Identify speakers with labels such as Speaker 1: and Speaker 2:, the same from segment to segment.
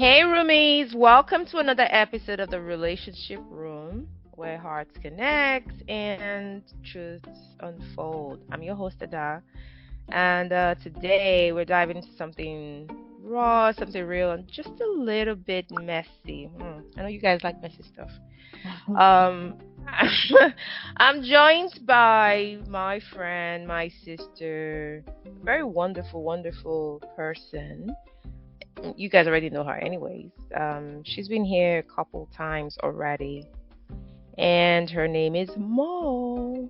Speaker 1: Hey, roomies, welcome to another episode of the Relationship Room where hearts connect and truths unfold. I'm your host, Ada, and today we're diving into something raw, something real, and just a little bit messy. I know you guys like messy stuff. Um, I'm joined by my friend, my sister, very wonderful, wonderful person. You guys already know her, anyways. She's been here a couple times already, and her name is Mo.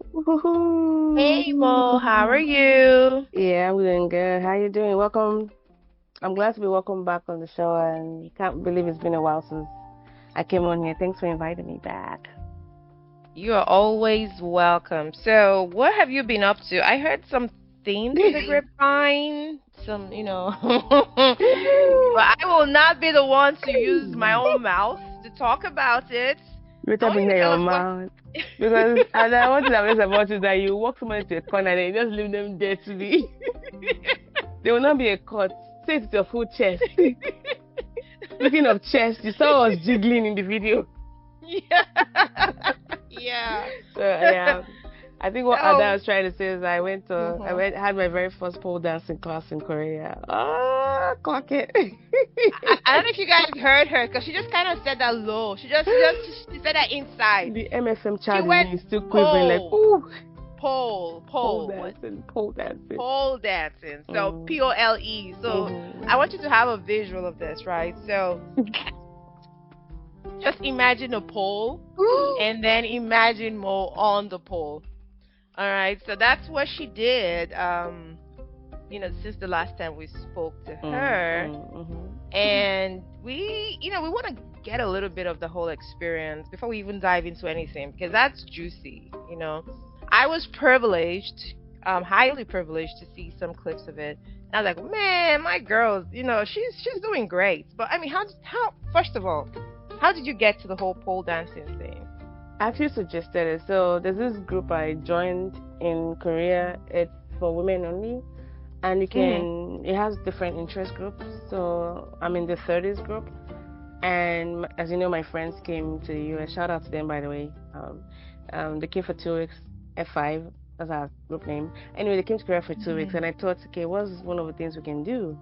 Speaker 1: Hey, Mo, how are you?
Speaker 2: Yeah, I'm doing good. How you doing? Welcome. I'm glad to be welcome back on the show, and can't believe it's been a while since I came on here. Thanks for inviting me back.
Speaker 1: You are always welcome. So, what have you been up to? I heard some things in the grapevine, but I will not be the one to use my own mouth to talk about it. I
Speaker 2: Better
Speaker 1: want
Speaker 2: be
Speaker 1: you to
Speaker 2: near
Speaker 1: tell
Speaker 2: your
Speaker 1: us what.
Speaker 2: mouth. Because and I want to know about is that you walk someone to a corner and you just leave them there to be. There will not be a cut. Say it with your full chest. Speaking of chest, you saw us jiggling in the video.
Speaker 1: Yeah. Yeah.
Speaker 2: So yeah. I think what Ada
Speaker 1: So,
Speaker 2: was trying to say is I
Speaker 1: mhm.
Speaker 2: went had my very first pole dancing class in Korea. Ah, clock it.
Speaker 1: I don't know if you guys heard her because she just kind of said that low. She said that inside.
Speaker 2: The MFM
Speaker 1: She
Speaker 2: child in
Speaker 1: went
Speaker 2: me is still quivering like,
Speaker 1: pole,
Speaker 2: ooh,
Speaker 1: what?
Speaker 2: pole dancing.
Speaker 1: Pole dancing. So
Speaker 2: Mm,
Speaker 1: POLE. So I
Speaker 2: mm-hmm.
Speaker 1: want you to have a visual of this, right? So just imagine a pole and then imagine Mo on the pole. All right. So that's what she did. Since the last time we spoke to her.
Speaker 2: Mm-hmm.
Speaker 1: And we want to get a little bit of the whole experience before we even dive into anything because that's juicy. I was privileged, highly privileged to see some clips of it. And I was like, man, my girl, she's doing great. But I mean, how first of all, how did you get to the whole pole dancing thing?
Speaker 2: I actually suggested it. So there's this group I joined in Korea. It's for women only. And
Speaker 1: Mhm.
Speaker 2: it has different interest groups. So I'm in the 30s group. And as you know, my friends came to the US. Shout out to them, by the way. They came for 2 weeks. F5, that's our group name. Anyway, they came to Korea for 2 weeks, and
Speaker 1: Mhm.
Speaker 2: I thought, okay, what's one of the things we can do?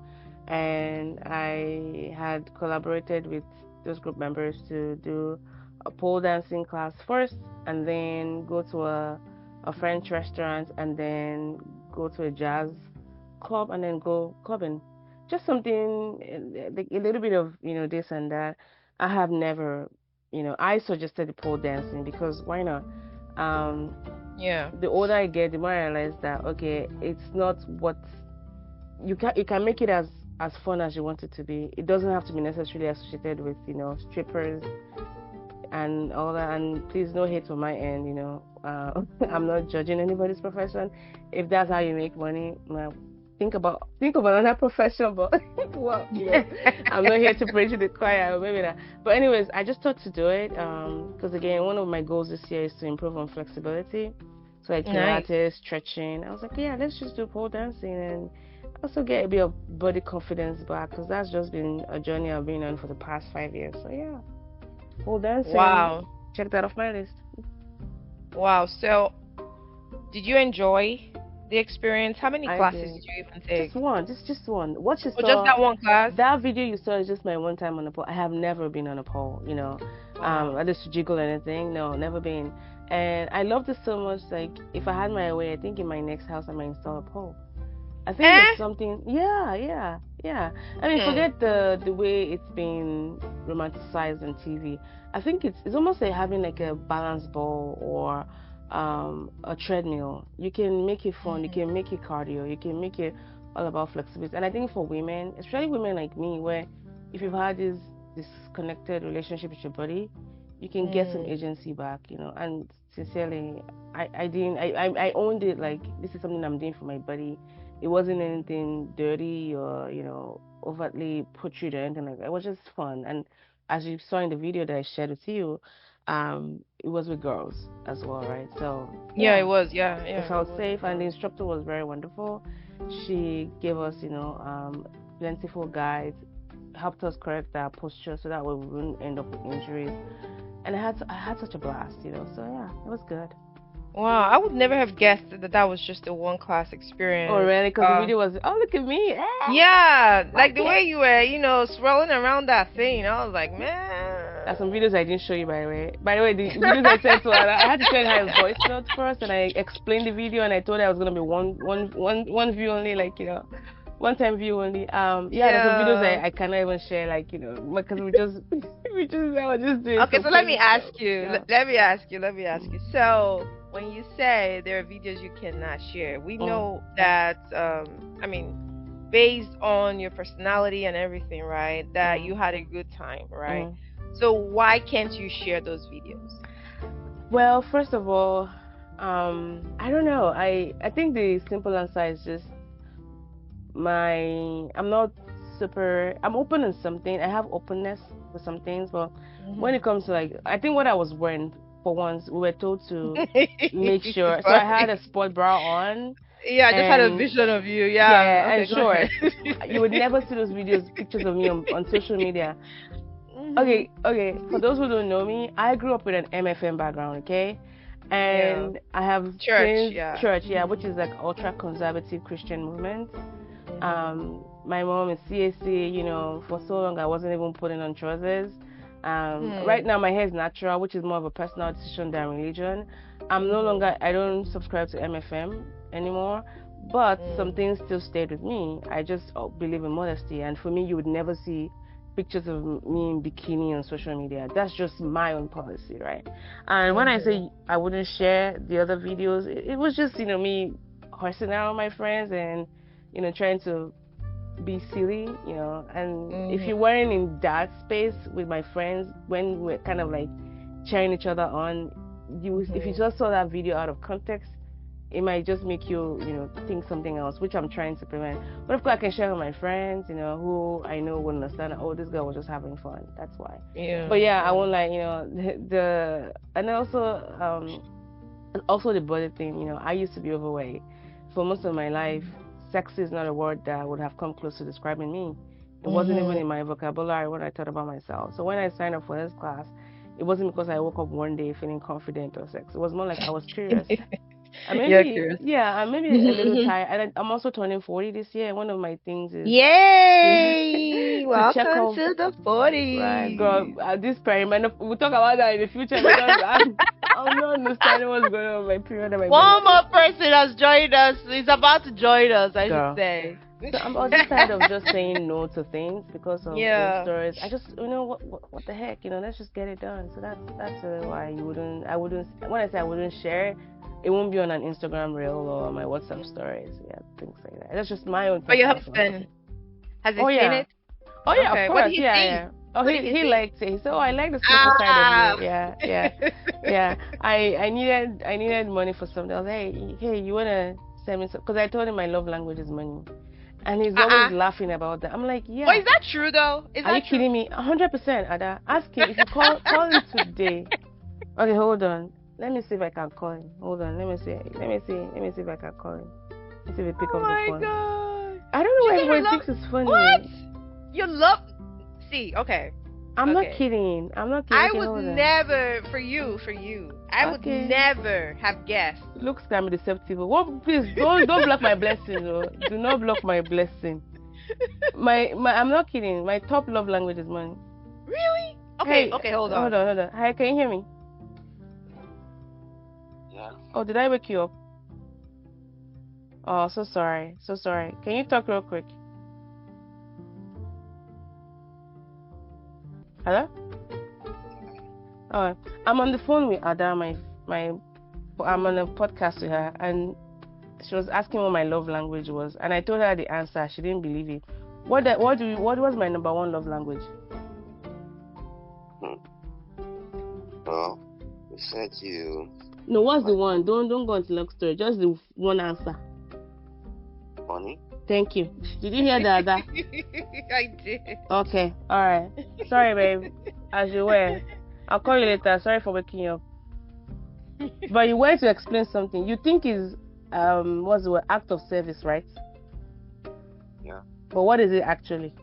Speaker 2: And I had collaborated with those group members to do a pole dancing class first, and then go to a French restaurant, and then go to a jazz club, and then go clubbing. Just something like a little bit of this and that. I have never, I suggested the pole dancing because why not? Um,
Speaker 1: Yeah.
Speaker 2: the older I get, the more I realize that okay, it's not what you can make it as fun as you want it to be. It doesn't have to be necessarily associated with strippers and all that. And please, no hate on my end. I'm not judging anybody's profession. If that's how you make money, well, think about another profession. But well, I'm not here to preach to the choir. Maybe not. But anyways, I just thought to do it because again, one of my goals this year is to improve on flexibility. So like
Speaker 1: Nice.
Speaker 2: Pilates, stretching. I was like, yeah, let's just do pole dancing and also get a bit of body confidence back because that's just been a journey I've been on for the past 5 years. So yeah. Pole dancing.
Speaker 1: Wow.
Speaker 2: Check that off my list.
Speaker 1: Wow. So, did you enjoy the experience? How many
Speaker 2: I
Speaker 1: classes
Speaker 2: did.
Speaker 1: did you even
Speaker 2: Just
Speaker 1: take?
Speaker 2: one. Just one. What you
Speaker 1: Oh, just
Speaker 2: saw,
Speaker 1: that one class?
Speaker 2: that video you saw is just my one time on the pole. I have never been on a pole,
Speaker 1: Wow.
Speaker 2: I just to jiggle anything. No, never been. And I loved it so much. Like, if I had my way, I think in my next house I might install a pole. I think it's
Speaker 1: Eh?
Speaker 2: something. Yeah, yeah, yeah. I mean,
Speaker 1: Hmm.
Speaker 2: forget the way it's been romanticized on TV. I think it's almost like having like a balance ball or a treadmill. You can make it fun. You can make it cardio. You can make it all about flexibility. And I think for women, especially women like me, where if you've had this disconnected relationship with your body, you can get some
Speaker 1: Hmm.
Speaker 2: agency back. And sincerely, I didn't. I owned it. Like, this is something I'm doing for my body. It wasn't anything dirty or overtly putrid or anything like that. It was just fun. And as you saw in the video that I shared with you, it was with girls as well, right? So
Speaker 1: Yeah, it
Speaker 2: yeah,
Speaker 1: was. Yeah,
Speaker 2: it
Speaker 1: yeah, it
Speaker 2: felt
Speaker 1: was
Speaker 2: safe,
Speaker 1: with
Speaker 2: and the
Speaker 1: girls.
Speaker 2: instructor was very wonderful. She gave us plentiful guides. helped us correct our posture so that way we wouldn't end up with injuries. And I had such a blast, So yeah, it was good.
Speaker 1: Wow, I would never have guessed that was just a one class
Speaker 2: Oh
Speaker 1: experience.
Speaker 2: really? Because the video was, oh look at me,
Speaker 1: Yeah, like the
Speaker 2: okay.
Speaker 1: way you were, swirling around that thing. I was like, man.
Speaker 2: There's some videos I didn't show you, by the way. By the way, the videos I sent to her, I had to send her a voice note first, and I explained the video, and I told her I was gonna be one view only, like one time view only. Yeah, there's some videos I cannot even share, like because I was just doing.
Speaker 1: Okay, so let me ask
Speaker 2: stuff.
Speaker 1: you.
Speaker 2: Yeah.
Speaker 1: Let me ask you. Let me ask you. So when you say there are videos you cannot share, we know that. I mean, based on your personality and everything, right? That you had a good time, right? So why can't you share those videos?
Speaker 2: Well, first of all, I don't know. I think the simple answer is just I'm not super. I'm open on something. I have openness with some things, but when it comes to like, I think what I was wearing, for once, we were told to make sure. So I had a sport bra on.
Speaker 1: Yeah, I just had a vision of you. Yeah.
Speaker 2: Yeah,
Speaker 1: Okay,
Speaker 2: and shorts. You would never see those videos, pictures of me on social media. Okay. For those who don't know me, I grew up with an MFM background, okay? And I have
Speaker 1: church,
Speaker 2: church, which is like ultra conservative Christian movement. My mom is CAC, for so long I wasn't even putting on trousers. Right now my hair is natural, which is more of a personal decision than religion. I don't subscribe to MFM anymore, but some things still stayed with me. I just believe in modesty, and for me, you would never see pictures of me in bikini on social media. That's just my own policy, right? And when I say I wouldn't share the other videos, it was just me horsing out with my friends and trying to be silly, and if you're wearing in that space with my friends when we're kind of like cheering each other on, if you just saw that video out of context, it might just make you think something else, which I'm trying to prevent. But of course I can share with my friends, who I know will understand, oh, this girl was just having fun, that's why. But yeah, I won't like and also the body thing. I used to be overweight for most of my life. Sexy is not a word that would have come close to describing me. It wasn't even in my vocabulary when I thought about myself. So when I signed up for this class, it wasn't because I woke up one day feeling confident or sex. It was more like I was curious. Maybe I'm maybe a little tired. And I'm also turning 40 this year. And one of my things is
Speaker 1: yay! Welcome
Speaker 2: to
Speaker 1: the 40s.
Speaker 2: Right, girl. At this perimenopause, we'll talk about that in the future because I'm not understanding what's going on with my period.
Speaker 1: One more person has joined us. Is about to join us, I should say.
Speaker 2: So I'm just tired of just saying no to things because of old stories. I just, what the heck, let's just get it done. So that's why I wouldn't. When I say I wouldn't share, it won't be on an Instagram reel or my WhatsApp stories. Yeah, things like that. That's just my own.
Speaker 1: But your husband has he seen it?
Speaker 2: Oh yeah, of course. Yeah. Oh, he liked it. He said, "Oh, I like the simple side of you." Yeah. I needed money for something. I was like, hey, you wanna send me some? Because I told him my love language is money, and he's always laughing about that. I'm like, yeah.
Speaker 1: But is that true though?
Speaker 2: Are you kidding me? 100%, Ada. Ask him if you call him today. Okay, hold on. Let me see if I can call him. Hold on. Let me see if I can call him. Let's see if he pick up the phone.
Speaker 1: Oh my god.
Speaker 2: I don't know why everyone thinks it's funny.
Speaker 1: What? You love. See, okay.
Speaker 2: I'm not kidding.
Speaker 1: I would never, for you, I would never have guessed.
Speaker 2: Looks can be deceptive. Well, please don't block my blessing. Do not block my blessing. I'm not kidding. My top love language is money.
Speaker 1: Really? Okay, hold on.
Speaker 2: Hold on. Hi, can you hear me?
Speaker 3: Yeah.
Speaker 2: Oh, did I wake you up? Oh, so sorry. Can you talk real quick? Hello? Oh, I'm on the phone with Ada. I'm on a podcast with her, and she was asking what my love language was, and I told her the answer. She didn't believe it. What was my number one love language?
Speaker 3: Well, you said you.
Speaker 2: No, what's the one? Don't go into long story. Just the one answer.
Speaker 3: Money.
Speaker 2: Thank you. Did you hear that?
Speaker 1: I did. Okay.
Speaker 2: All right. Sorry, babe. As you were. I'll call you later. Sorry for waking you up. But you went to explain something. You think is what's the word? Act of service, right?
Speaker 3: Yeah.
Speaker 2: But what is it actually?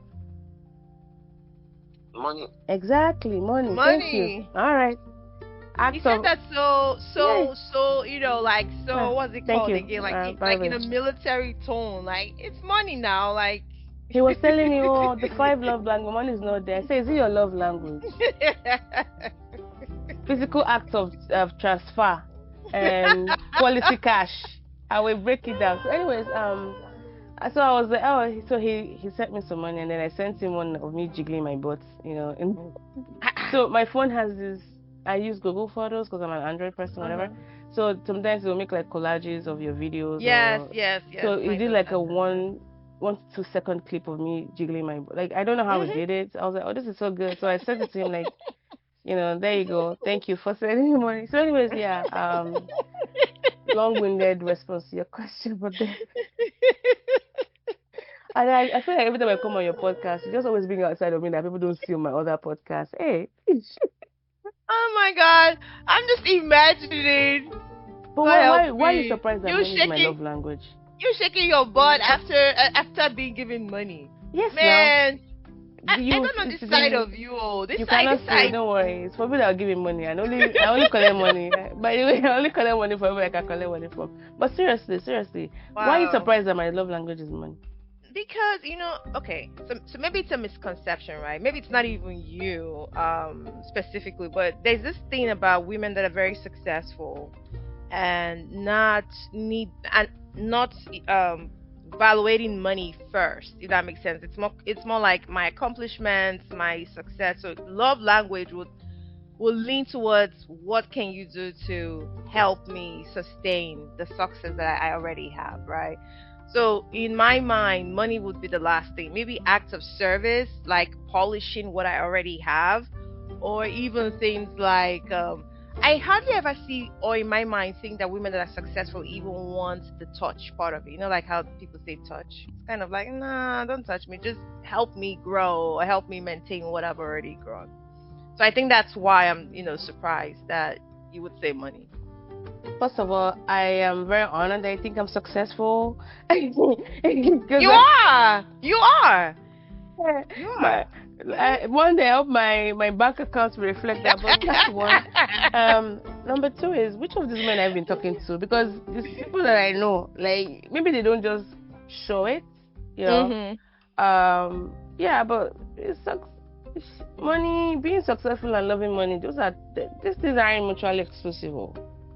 Speaker 3: Money.
Speaker 2: Exactly, money. Thank you.
Speaker 1: Money.
Speaker 2: All right.
Speaker 1: You
Speaker 2: Acts
Speaker 1: said
Speaker 2: of
Speaker 1: that
Speaker 2: yeah.
Speaker 1: like
Speaker 2: Ah,
Speaker 1: what's it
Speaker 2: thank
Speaker 1: called
Speaker 2: you.
Speaker 1: again?
Speaker 2: Bye
Speaker 1: Like in
Speaker 2: bye.
Speaker 1: a military tone. Like it's money now. Like
Speaker 2: He was telling me, oh, the five love language, money is not there. I say, is it your love language? Physical acts of transfer, quality cash. I will break it down. So, anyways, so I was like, oh, so he sent me some money, and then I sent him one of me jiggling my butt, And so my phone has this. I use Google Photos because I'm an Android person, whatever.
Speaker 1: Uh-huh.
Speaker 2: So sometimes it will make like collages of your videos,
Speaker 1: Yes,
Speaker 2: or
Speaker 1: yes, yes.
Speaker 2: so it
Speaker 1: Mine
Speaker 2: did
Speaker 1: does
Speaker 2: like
Speaker 1: that
Speaker 2: a
Speaker 1: too.
Speaker 2: 1 to 2 second clip of me jiggling my butt. Like I don't know how it
Speaker 1: Mhm.
Speaker 2: did it. I was like, oh, this is so good. So I sent it to him like, there you go. Thank you for sending me money. So anyways, yeah, long-winded response to your question, but then and I feel like every time I come on your podcast, you just always bring outside of me that people don't see on my other podcast. Hey,
Speaker 1: Oh my God, I'm just imagining.
Speaker 2: but
Speaker 1: God help
Speaker 2: why are you
Speaker 1: me.
Speaker 2: surprised that money is my love language?
Speaker 1: You shaking your butt after after being given money.
Speaker 2: Yes, now
Speaker 1: Man,
Speaker 2: do
Speaker 1: I
Speaker 2: you
Speaker 1: don't know
Speaker 2: see
Speaker 1: this side
Speaker 2: the
Speaker 1: of you. Oh,
Speaker 2: you cannot
Speaker 1: this
Speaker 2: see it.
Speaker 1: side.
Speaker 2: Don't worry. It's for people that are giving money. I only collect money. By the way, I only collect money for whoever I can collect money from. But seriously, why are you
Speaker 1: Wow.
Speaker 2: surprised that my love language is money?
Speaker 1: Because okay, so maybe it's a misconception, right? Maybe it's not even you specifically, but there's this thing about women that are very successful and not valuating money first, if that makes sense. It's more like my accomplishments, my success. So love language will lean towards what can you do to help me sustain the success that I already have, right? So in my mind, money would be the last thing. Maybe acts of service, like polishing what I already have, or even things like I hardly ever see, or in my mind, think that women that are successful even want the touch part of it. Like how people say touch. It's kind of like, nah, don't touch me. Just help me grow or help me maintain what I've already grown. So I think that's why I'm, surprised that you would say money.
Speaker 2: First of all, I am very honored that I think I'm successful. Because
Speaker 1: You are. You are. You
Speaker 2: my
Speaker 1: are.
Speaker 2: one day I hope my bank account will reflect that. But that's one. Number two is which of these men I've been talking to, because these people that I know, like maybe they don't just show it, you know.
Speaker 1: Mhm.
Speaker 2: Yeah, but it sucks. Money, being successful and loving money, these things aren't mutually exclusive,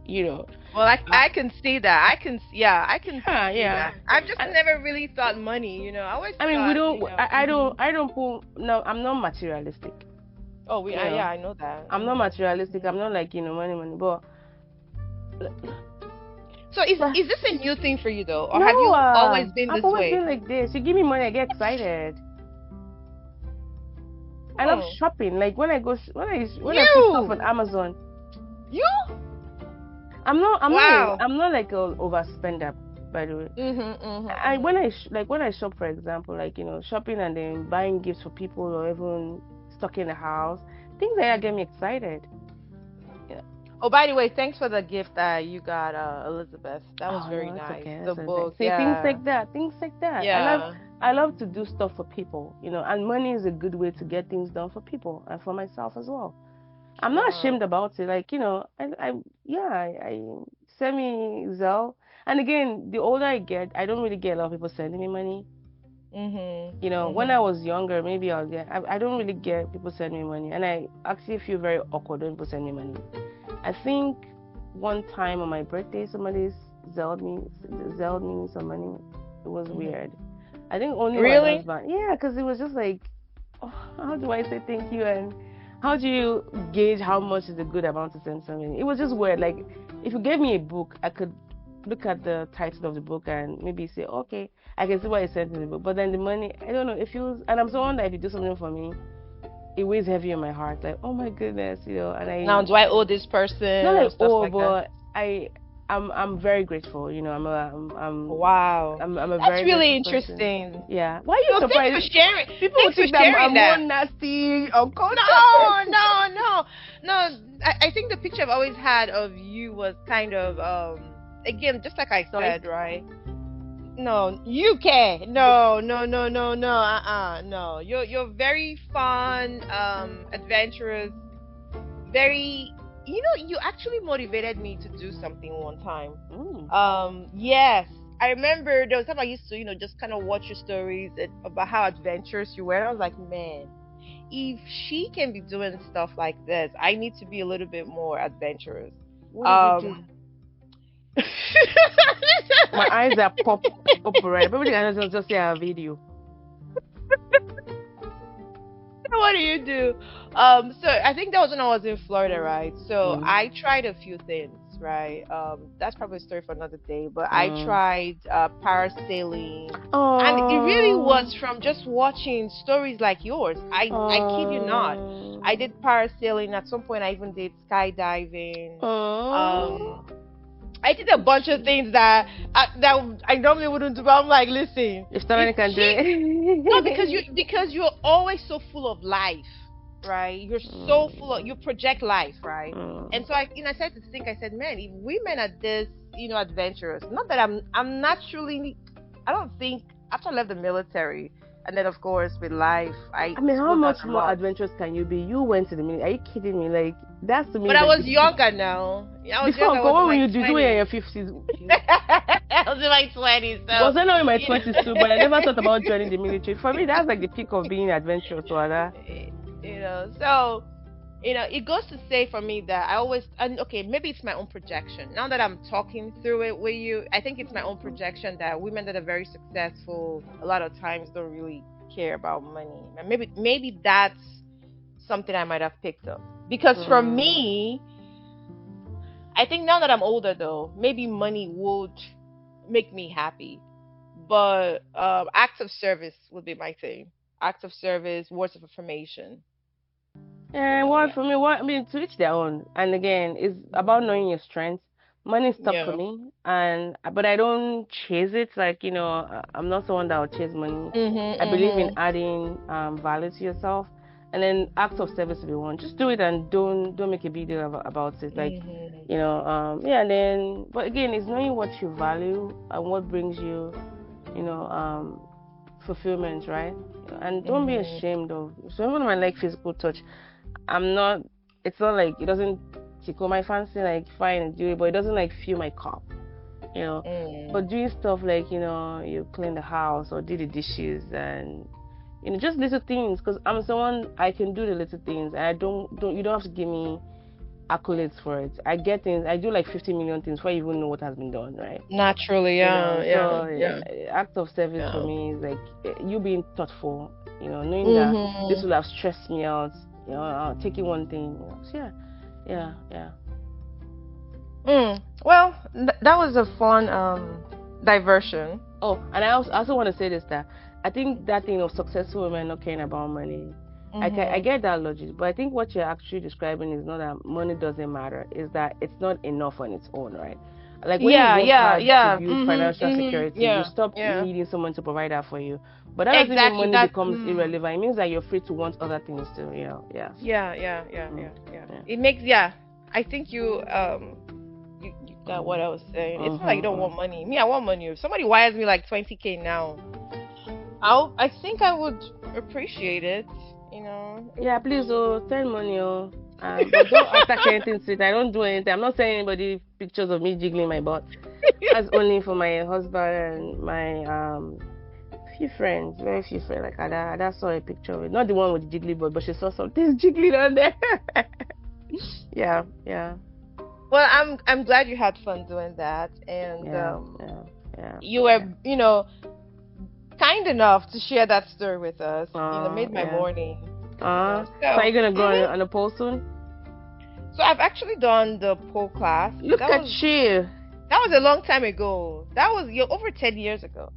Speaker 2: you know.
Speaker 1: Well,
Speaker 2: Uh,
Speaker 1: I can see that. I can
Speaker 2: yeah,
Speaker 1: see
Speaker 2: yeah.
Speaker 1: that. I've just
Speaker 2: And,
Speaker 1: never really thought money. I always
Speaker 2: I mean, we
Speaker 1: thought,
Speaker 2: don't.
Speaker 1: mhm.
Speaker 2: I don't put. No, I'm not materialistic.
Speaker 1: Oh,
Speaker 2: You know,
Speaker 1: yeah, I know that.
Speaker 2: I'm not
Speaker 1: Mhm.
Speaker 2: materialistic.
Speaker 1: Mhm.
Speaker 2: I'm not like money. But
Speaker 1: So
Speaker 2: but
Speaker 1: is this a new thing for you though, or have
Speaker 2: no,
Speaker 1: you always been
Speaker 2: I've
Speaker 1: this
Speaker 2: always been
Speaker 1: way?
Speaker 2: like this. You give me money, I get excited. I love
Speaker 1: Hmm.
Speaker 2: shopping. Like when I pick stuff
Speaker 1: You,
Speaker 2: on Amazon,
Speaker 1: you. Wow.
Speaker 2: I'm not like a overspender, by the way.
Speaker 1: Mhm. Mhm.
Speaker 2: I when
Speaker 1: Mhm.
Speaker 2: I shop, for example, like shopping and then buying gifts for people, or even stocking the house, things like that get me
Speaker 1: Mhm.
Speaker 2: excited. Yeah.
Speaker 1: Oh, by the way, thanks for the gift that you got, Elizabeth. That was
Speaker 2: Oh
Speaker 1: very
Speaker 2: no, it's
Speaker 1: nice.
Speaker 2: okay.
Speaker 1: The
Speaker 2: That's okay.
Speaker 1: book,
Speaker 2: See,
Speaker 1: yeah,
Speaker 2: things like that.
Speaker 1: yeah.
Speaker 2: I love to do stuff for people, and money is a good way to get things done for people and for myself as well. I'm not
Speaker 1: Wow.
Speaker 2: ashamed about it. Like, yeah, I send me Zelle. And again, the older I get, I don't really get a lot of people sending me money.
Speaker 1: Mhm.
Speaker 2: When I
Speaker 1: Mhm.
Speaker 2: was younger, maybe I don't really get people sending me money. And I actually feel very awkward when people send me money. I think one time on my birthday, somebody zelled me some money. It was
Speaker 1: Mhm.
Speaker 2: weird. I think only my
Speaker 1: Really?
Speaker 2: husband. Yeah, because it was just like, oh, how do I say thank you, and how do you gauge how much is a good amount to send something? It was just weird. Like if you gave me a book, I could look at the title of the book and maybe say, okay, I can see what it said in the book. But then the money, I don't know. It feels, and I'm someone that if you do something for me, it weighs heavy on my heart. Like, oh my goodness, and
Speaker 1: Now,
Speaker 2: I
Speaker 1: do I owe this person
Speaker 2: not
Speaker 1: or
Speaker 2: like
Speaker 1: stuff
Speaker 2: oh,
Speaker 1: like that?
Speaker 2: but I'm very grateful.
Speaker 1: Wow.
Speaker 2: I'm a
Speaker 1: That's
Speaker 2: very
Speaker 1: really
Speaker 2: grateful person.
Speaker 1: interesting.
Speaker 2: Yeah. Why are you
Speaker 1: No, thanks for
Speaker 2: surprised?
Speaker 1: sharing.
Speaker 2: People would
Speaker 1: Thanks for
Speaker 2: think that
Speaker 1: sharing
Speaker 2: I'm more
Speaker 1: that.
Speaker 2: nasty or cultured
Speaker 1: No,
Speaker 2: person.
Speaker 1: no, no, no. I think the picture I've always had of you was kind of again, just like I
Speaker 2: Stoic.
Speaker 1: said, right? No, UK. No, no, no, no, no. No. You're very fun, adventurous, very. You actually motivated me to do something one time.
Speaker 2: Mm.
Speaker 1: Yes, I remember there was time I used to, just kind of watch your stories about how adventurous you were. And I was like, man, if she can be doing stuff like this, I need to be a little bit more adventurous.
Speaker 2: What did you do?
Speaker 1: Um,
Speaker 2: My eyes are pop up red. Probably can just see a video.
Speaker 1: what do you do? So I think that was when I was in Florida, right? So
Speaker 2: Mm.
Speaker 1: I tried a few things, right? That's probably a story for another day. But I
Speaker 2: Mm.
Speaker 1: tried parasailing, and it really
Speaker 2: Oh.
Speaker 1: was from just watching stories like yours. I kid you not. I
Speaker 2: Oh.
Speaker 1: did parasailing at some point. I even did skydiving. Um,
Speaker 2: Oh.
Speaker 1: I did a bunch of things that I normally wouldn't do. But I'm like, listen,
Speaker 2: If
Speaker 1: if
Speaker 2: somebody can do
Speaker 1: she no, because
Speaker 2: it.
Speaker 1: you're always so full of life, right? You're so full of, you project life, right? And
Speaker 2: Mm.
Speaker 1: so I started to think. I said, man, if women are this, adventurous. Not that I'm naturally. I don't think after I left the military, and then of course with life, I
Speaker 2: I mean, how
Speaker 1: slowed down
Speaker 2: much
Speaker 1: a
Speaker 2: more
Speaker 1: lot.
Speaker 2: adventurous can you be? You went to the military. Are you kidding me? Like, that's to me
Speaker 1: But I
Speaker 2: like
Speaker 1: was
Speaker 2: the peak.
Speaker 1: younger now. I was
Speaker 2: Before,
Speaker 1: younger. I
Speaker 2: uncle,
Speaker 1: was in
Speaker 2: what will
Speaker 1: my
Speaker 2: you do? You were in your
Speaker 1: 20s.
Speaker 2: 50s.
Speaker 1: I was in my 20s. So
Speaker 2: Was I not in my
Speaker 1: you
Speaker 2: 20s too? But I never thought about joining the military. For me, that's like the peak of being adventurous, or that.
Speaker 1: so it goes to say for me that I always, and okay, maybe it's my own projection. Now that I'm talking through it with you, I think it's my own projection that women that are very successful a lot of times don't really care about money. And maybe that's something I might have picked up. Because for
Speaker 2: Mm.
Speaker 1: me, I think now that I'm older though, maybe money would make me happy. But acts of service would be my thing. Acts of service, words of affirmation.
Speaker 2: And what
Speaker 1: Yeah.
Speaker 2: for me, what I mean, to each their own. And again, it's about knowing your strengths. Money is tough for
Speaker 1: Yeah.
Speaker 2: me, and but I don't chase it. Like I'm not someone that will chase money.
Speaker 1: Mhm.
Speaker 2: I believe in
Speaker 1: Mhm.
Speaker 2: adding value to yourself, and then acts of service if you want. Just do it and don't make a big deal about it. Like
Speaker 1: Mhm.
Speaker 2: yeah. And then, but again, it's knowing what you value and what brings you, you know, fulfillment, right? And don't be
Speaker 1: Mhm.
Speaker 2: ashamed of. So even when I like physical touch. I'm not. It's not like it doesn't tickle my fancy. Like fine, do it, but it doesn't like fill my cup. You know.
Speaker 1: Mm.
Speaker 2: But doing stuff like you clean the house or do the dishes and just little things. Because I'm someone I can do the little things, and I don't. You don't have to give me accolades for it. I get things. I do like 50 million things before you even know what has been done, right?
Speaker 1: Naturally, yeah, yeah,
Speaker 2: So
Speaker 1: yeah,
Speaker 2: act of service for
Speaker 1: yeah.
Speaker 2: me is like you being thoughtful, knowing that this
Speaker 1: Mhm.
Speaker 2: will have stressed me out, taking one thing, so yeah, yeah, yeah.
Speaker 1: Well, that was a fun diversion.
Speaker 2: Oh, and I also want to say this, that I think that thing of successful women not caring about money, I
Speaker 1: Mhm.
Speaker 2: get that logic, but I think what you're actually describing is not that money doesn't matter, is that it's not enough on its own, right? Like when you
Speaker 1: Yeah,
Speaker 2: work
Speaker 1: yeah,
Speaker 2: hard to
Speaker 1: yeah.
Speaker 2: build
Speaker 1: Mhm.
Speaker 2: financial
Speaker 1: Mhm.
Speaker 2: security, you
Speaker 1: Yeah,
Speaker 2: stop
Speaker 1: yeah.
Speaker 2: needing someone to provide that for you. But that doesn't mean
Speaker 1: Exactly.
Speaker 2: money
Speaker 1: That's
Speaker 2: becomes irrelevant. It means that you're free to want other things too. Yeah.
Speaker 1: yeah, yeah, yeah,
Speaker 2: Mm,
Speaker 1: yeah, yeah.
Speaker 2: yeah.
Speaker 1: It makes I think you got what I was saying. It's not like you don't
Speaker 2: Mm.
Speaker 1: want money. Me, I want money. If somebody wires me like 20K now, I think I would appreciate it. It
Speaker 2: Yeah,
Speaker 1: would
Speaker 2: please,
Speaker 1: be.
Speaker 2: send money, but don't attach anything to it. I don't do anything. I'm not sending anybody pictures of me jiggling my butt. That's only for my husband and my few friends, very few friends. Like Ada saw a picture of it. Not the one with the jiggly butt, but she saw something jiggling on there. Yeah, yeah,
Speaker 1: Well, I'm glad you had fun doing that, and
Speaker 2: yeah, yeah, yeah,
Speaker 1: you were
Speaker 2: yeah.
Speaker 1: kind enough to share that story with us. Made my
Speaker 2: Yeah.
Speaker 1: morning.
Speaker 2: So are
Speaker 1: So
Speaker 2: you gonna go
Speaker 1: mhm.
Speaker 2: on a poll soon?
Speaker 1: So I've actually done the pole class.
Speaker 2: Look at you.
Speaker 1: That was a long time ago. That was over 10 years ago.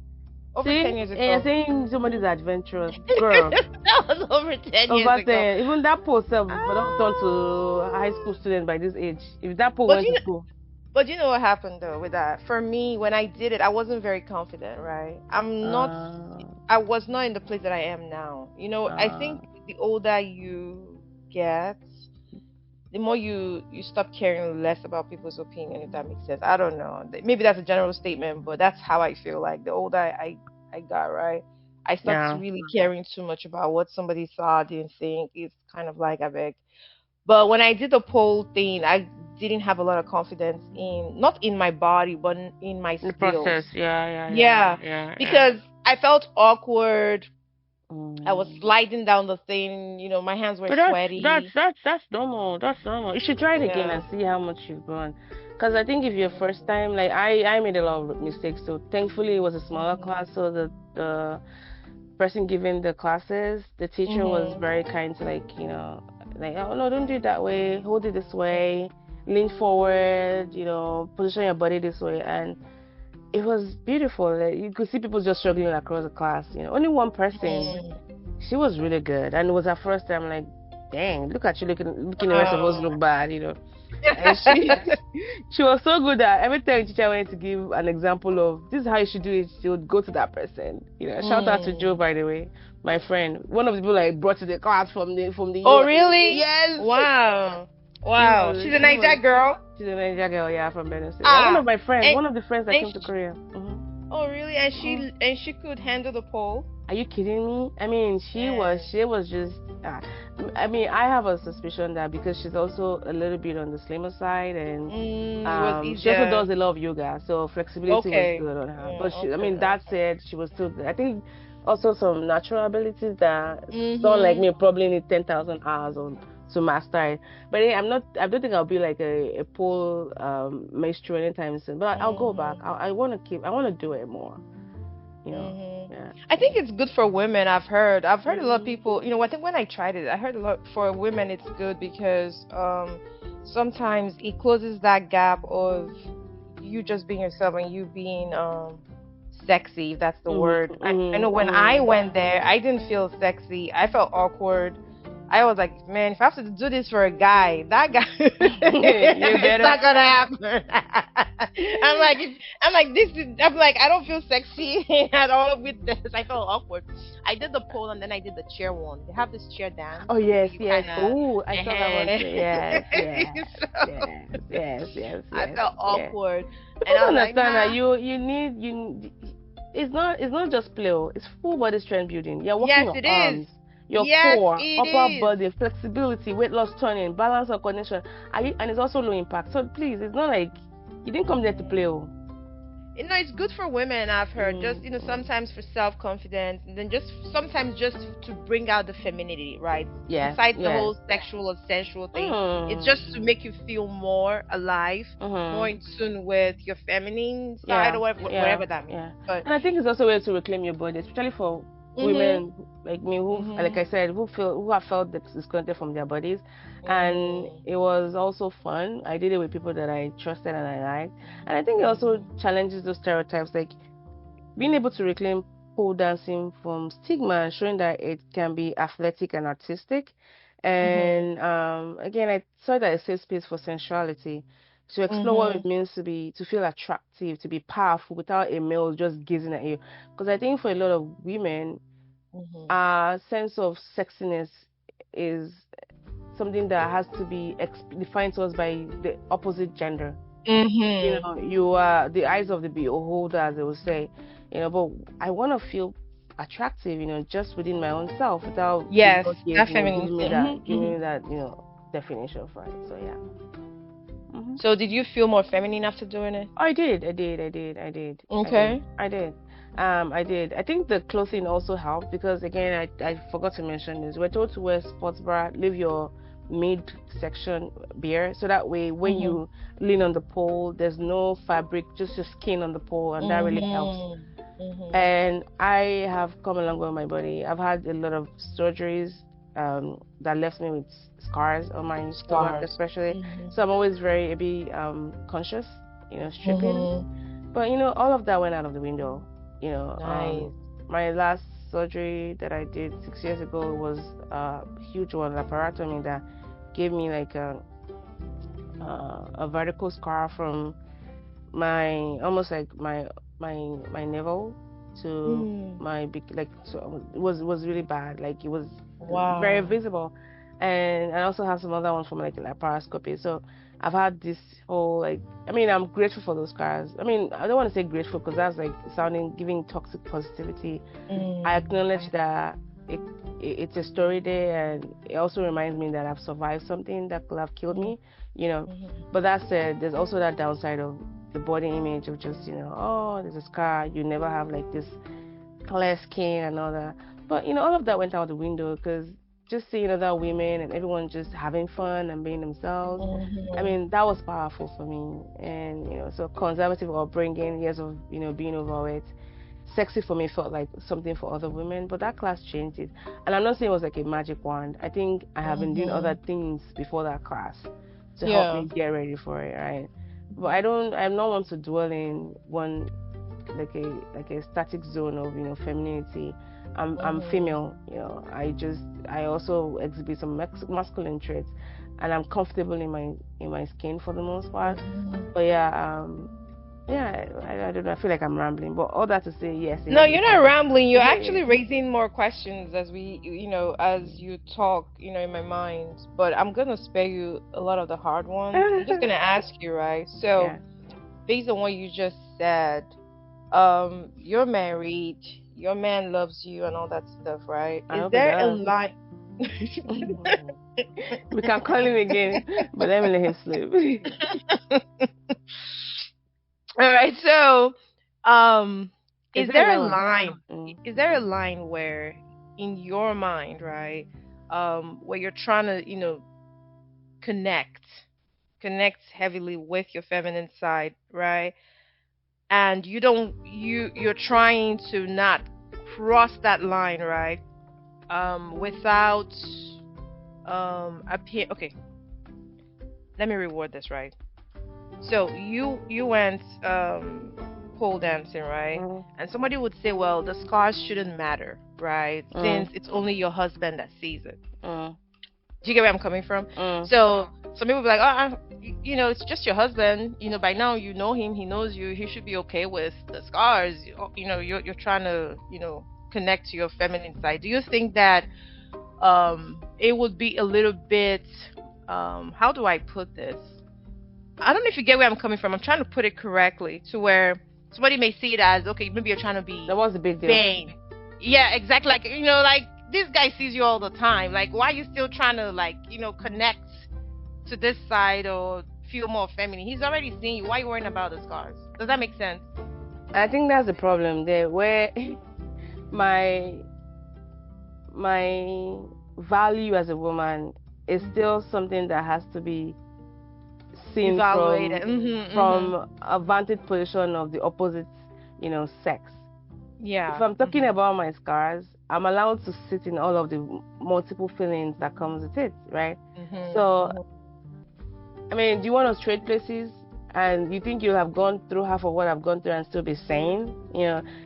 Speaker 1: Over
Speaker 2: See,
Speaker 1: 10 years
Speaker 2: and you're
Speaker 1: ago.
Speaker 2: saying somebody's adventurous, girl.
Speaker 1: That was over 10 years
Speaker 2: Over
Speaker 1: ago.
Speaker 2: 10. Even that post self, but don't turn to a high
Speaker 1: Ah.
Speaker 2: school student by this age. If that post
Speaker 1: But
Speaker 2: went to school.
Speaker 1: you know what happened though with that? For me, when I did it, I wasn't very confident, right?
Speaker 2: Uh,
Speaker 1: I was not in the place that I am now. I
Speaker 2: uh,
Speaker 1: think the older you get, the more you stop caring less about people's opinion, if that makes sense. I don't know. Maybe that's a general statement, but that's how I feel. Like the older I got, right, I stopped
Speaker 2: Yeah.
Speaker 1: really caring too much about what somebody thought and think. It's kind of like I beg. But when I did the poll thing, I didn't have a lot of confidence in, not in my body, but in my
Speaker 2: The
Speaker 1: skills.
Speaker 2: process. Yeah, yeah, yeah,
Speaker 1: Yeah,
Speaker 2: yeah, yeah.
Speaker 1: because I felt awkward. I was
Speaker 2: Mm.
Speaker 1: sliding down the thing. My hands were
Speaker 2: But that's that's
Speaker 1: sweaty.
Speaker 2: that's that's normal. That's normal. You should try it again
Speaker 1: Yeah.
Speaker 2: and see how much you've grown. Because I think if you're first time, like I made a lot of mistakes. So thankfully it was a smaller
Speaker 1: Mhm.
Speaker 2: class. So the person giving the classes, the teacher was
Speaker 1: Mhm.
Speaker 2: very kind to like, oh no, don't do it that way. Hold it this way. Lean forward. Position your body this way. And it was beautiful. Like, you could see people just struggling across the class. Only one person.
Speaker 1: Mhm.
Speaker 2: She was really good, and it was her first time. Like, dang, look at you looking the rest of us
Speaker 1: Wow.
Speaker 2: look bad. And she she was so good that every time the teacher wanted to give an example of this is how you should do it, she would go to that person. Shout out to Joe,
Speaker 1: Mm.
Speaker 2: by the way, my friend, one of the people like brought to the class from the
Speaker 1: Oh,
Speaker 2: US.
Speaker 1: really?
Speaker 2: Yes,
Speaker 1: Wow.
Speaker 2: she
Speaker 1: Wow.
Speaker 2: was
Speaker 1: She's a
Speaker 2: she was
Speaker 1: Niger girl.
Speaker 2: she's a Nigeria girl, yeah, from Benin State. Yeah,
Speaker 1: Ah. And
Speaker 2: one of the friends that
Speaker 1: and
Speaker 2: came to Korea.
Speaker 1: oh, really? And
Speaker 2: Hmm.
Speaker 1: she could handle the pole.
Speaker 2: Are you kidding me? I mean,
Speaker 1: Man.
Speaker 2: she was just. Uh, I mean, I have a suspicion that because she's also a little bit on the slimmer side, and
Speaker 1: It was
Speaker 2: she also
Speaker 1: easier.
Speaker 2: does a lot of yoga, so flexibility was
Speaker 1: Okay.
Speaker 2: good on her.
Speaker 1: Yeah.
Speaker 2: But I
Speaker 1: Okay.
Speaker 2: mean, that said, she was still good. I think also some natural abilities that someone like
Speaker 1: Mhm.
Speaker 2: me probably need 10,000 hours on to master it. But yeah, I'm not. I don't think I'll be like a pole maestro anytime soon. But I'll go back.
Speaker 1: Mhm.
Speaker 2: I want to keep. I want to do it more.
Speaker 1: Mhm.
Speaker 2: Yeah.
Speaker 1: I think it's good for women. I've heard a lot of
Speaker 2: Mm-hmm.
Speaker 1: people. I think when I tried it, I heard a lot for women. It's good because sometimes it closes that gap of you just being yourself and you being sexy, if that's the word.
Speaker 2: Mhm,
Speaker 1: I know
Speaker 2: mhm,
Speaker 1: when I
Speaker 2: mhm.
Speaker 1: went there, I didn't feel sexy. I felt awkward. I was like, man, if I have to do this for a guy, that guy,
Speaker 2: You
Speaker 1: it's
Speaker 2: better.
Speaker 1: not gonna happen. I'm like, I don't feel sexy at all with this. I felt awkward. I did the pole and then I did the chair one. They have this chair dance
Speaker 2: Oh
Speaker 1: where
Speaker 2: yes,
Speaker 1: you
Speaker 2: yes.
Speaker 1: kind of,
Speaker 2: Oh, I saw that one too. Yes, yes,
Speaker 1: so
Speaker 2: yes, yes, yes,
Speaker 1: I
Speaker 2: yes,
Speaker 1: felt
Speaker 2: yes.
Speaker 1: awkward,
Speaker 2: People
Speaker 1: and I
Speaker 2: don't
Speaker 1: was like,
Speaker 2: understand that
Speaker 1: nah.
Speaker 2: you need you. It's not just play. It's full body strength building. You're working
Speaker 1: Yes,
Speaker 2: your
Speaker 1: it is.
Speaker 2: arms, your
Speaker 1: Yes,
Speaker 2: core,
Speaker 1: it
Speaker 2: upper
Speaker 1: is.
Speaker 2: body, flexibility, weight loss, turning, balance, or coordination. And it's also low impact. So please, it's not like you didn't come there to play. Oh.
Speaker 1: It's good for women. I've heard just
Speaker 2: Mm.
Speaker 1: sometimes for self confidence, and then just sometimes just to bring out the femininity, right?
Speaker 2: Yes,
Speaker 1: Besides the
Speaker 2: yes.
Speaker 1: whole sexual or sensual thing, it's
Speaker 2: Mm.
Speaker 1: just to make you feel more alive, more in
Speaker 2: Mhm.
Speaker 1: tune with your feminine side or
Speaker 2: Yeah,
Speaker 1: whatever,
Speaker 2: yeah,
Speaker 1: whatever that means.
Speaker 2: yeah.
Speaker 1: But
Speaker 2: And I think it's also a way to reclaim your body, especially for
Speaker 1: mhm,
Speaker 2: women like me who, like
Speaker 1: mhm,
Speaker 2: I said, who have felt disconnected from their bodies. And
Speaker 1: mhm,
Speaker 2: it was also fun. I did it with people that I trusted and I liked. And I think it also
Speaker 1: mhm,
Speaker 2: challenges those stereotypes, like being able to reclaim pole dancing from stigma and showing that it can be athletic and artistic.
Speaker 1: mhm,
Speaker 2: And again, I saw that a safe space for sensuality, to explore what it
Speaker 1: mhm,
Speaker 2: means to feel attractive, to be powerful without a male just gazing at you. Because I think for a lot of women,
Speaker 1: mhm,
Speaker 2: our sense of sexiness is something that has to be defined to us by the opposite gender.
Speaker 1: mhm.
Speaker 2: You are the eyes of the beholder, as they will say. But I want to feel attractive, just within my own self without the
Speaker 1: Yes,
Speaker 2: world gaze,
Speaker 1: that femininity. Mhm,
Speaker 2: giving me
Speaker 1: mhm.
Speaker 2: that, definition of right. So yeah. hmm
Speaker 1: So did you feel more feminine after doing it?
Speaker 2: I did, I did, I did, I did, I did,
Speaker 1: Okay.
Speaker 2: I did. I did. I think the clothing also helped because again, I forgot to mention this. We're told to wear sports bra, leave your midsection bare, so that way when
Speaker 1: Mhm,
Speaker 2: you lean on the pole, there's no fabric, just your skin on the pole, and that really helps.
Speaker 1: mhm, mhm,
Speaker 2: And I have come along with my body. I've had a lot of surgeries that left me with scars on my stomach,
Speaker 1: scars.
Speaker 2: especially.
Speaker 1: Mhm,
Speaker 2: So I'm always very a bit conscious, stripping.
Speaker 1: mhm.
Speaker 2: But all of that went out of the window. You know,
Speaker 1: Nice.
Speaker 2: um, my last surgery that I did 6 years ago was a huge one, laparotomy that gave me like a vertical scar from my almost like my navel to
Speaker 1: Mm.
Speaker 2: my big, like, so it was really bad, like it was very
Speaker 1: Wow.
Speaker 2: visible. and I also have some other ones from like laparoscopy. So I've had this whole like, I mean, I'm grateful for those scars. I mean, I don't want to say grateful because that's like sounding giving toxic positivity. I acknowledge
Speaker 1: Mm.
Speaker 2: that it, it's a story there, and it also reminds me that I've survived something that could have killed
Speaker 1: Mhm.
Speaker 2: me, you know.
Speaker 1: Mhm.
Speaker 2: But that said, there's also that downside of the body image of just, oh, there's a scar. You never have like this clear skin and all that. But all of that went out the window because just seeing other women and everyone just having fun and being themselves. I
Speaker 1: Mhm.
Speaker 2: mean, that was powerful for me. And so conservative upbringing, years of being overweight, sexy for me felt like something for other women. But that class changed it. And I'm not saying it was like a magic wand. I think I have been doing other
Speaker 1: Mhm.
Speaker 2: things before that class to help
Speaker 1: Yeah.
Speaker 2: me get ready for it, right? But I'm not one to dwell in one like a static zone of femininity. I'm
Speaker 1: Mhm.
Speaker 2: female. I also exhibit some masculine traits, and I'm comfortable in my skin for the most part.
Speaker 1: Mhm.
Speaker 2: But yeah, I don't know. I feel like I'm rambling, but all that to say, yes, it
Speaker 1: No,
Speaker 2: has been
Speaker 1: you're not
Speaker 2: hard.
Speaker 1: rambling. You're actually raising more questions as as you talk, in my mind. But I'm gonna spare you a lot of the hard ones. I'm just gonna ask you, right? So,
Speaker 2: Yeah,
Speaker 1: based on what you just said, you're married, your man loves you, and all that stuff, right?
Speaker 2: I
Speaker 1: Is
Speaker 2: hope it
Speaker 1: there a
Speaker 2: does.
Speaker 1: line?
Speaker 2: We can call him again, but let me let him sleep.
Speaker 1: All right, so
Speaker 2: Is
Speaker 1: is
Speaker 2: there
Speaker 1: there a
Speaker 2: another
Speaker 1: line?
Speaker 2: one?
Speaker 1: Is there a line where in your mind, right, where you're trying to, connect, connect heavily with your feminine side, right? And you're trying to not cross that line, right? Without appear. Okay, let me reword this, right? So you went pole dancing, right?
Speaker 2: Mm,
Speaker 1: And somebody would say, well, the scars shouldn't matter, right?
Speaker 2: mm,
Speaker 1: Since it's only your husband that sees it.
Speaker 2: mm,
Speaker 1: Do you get where I'm coming from?
Speaker 2: mm,
Speaker 1: So some people be like, oh, it's just your husband. By now you know him, he knows you. He should be okay with the scars. You're trying to connect to your feminine side. Do you think that it would be a little bit how do I put this? I don't know if you get where I'm coming from. I'm trying to put it correctly to where somebody may see it as, okay, maybe you're trying to be
Speaker 2: that was a big deal.
Speaker 1: vain. Yeah, exactly. Like like this guy sees you all the time. Like, why are you still trying to like connect to this side or feel more feminine? He's already seen you. Why are you worrying about the scars? Does that make sense?
Speaker 2: I think that's the problem there, where my my value as a woman is still something that has to be seen
Speaker 1: Evaluate it.
Speaker 2: from
Speaker 1: Mhm. Mhm.
Speaker 2: from a vantage position of the opposite, sex. If
Speaker 1: Yeah.
Speaker 2: I'm talking
Speaker 1: Mhm.
Speaker 2: about my scars, I'm allowed to sit in all of the multiple feelings that comes with it, right?
Speaker 1: Mhm.
Speaker 2: So
Speaker 1: Mhm.
Speaker 2: I mean, do you want to trade places? And you think you'll have gone through half of what I've gone through and still be sane?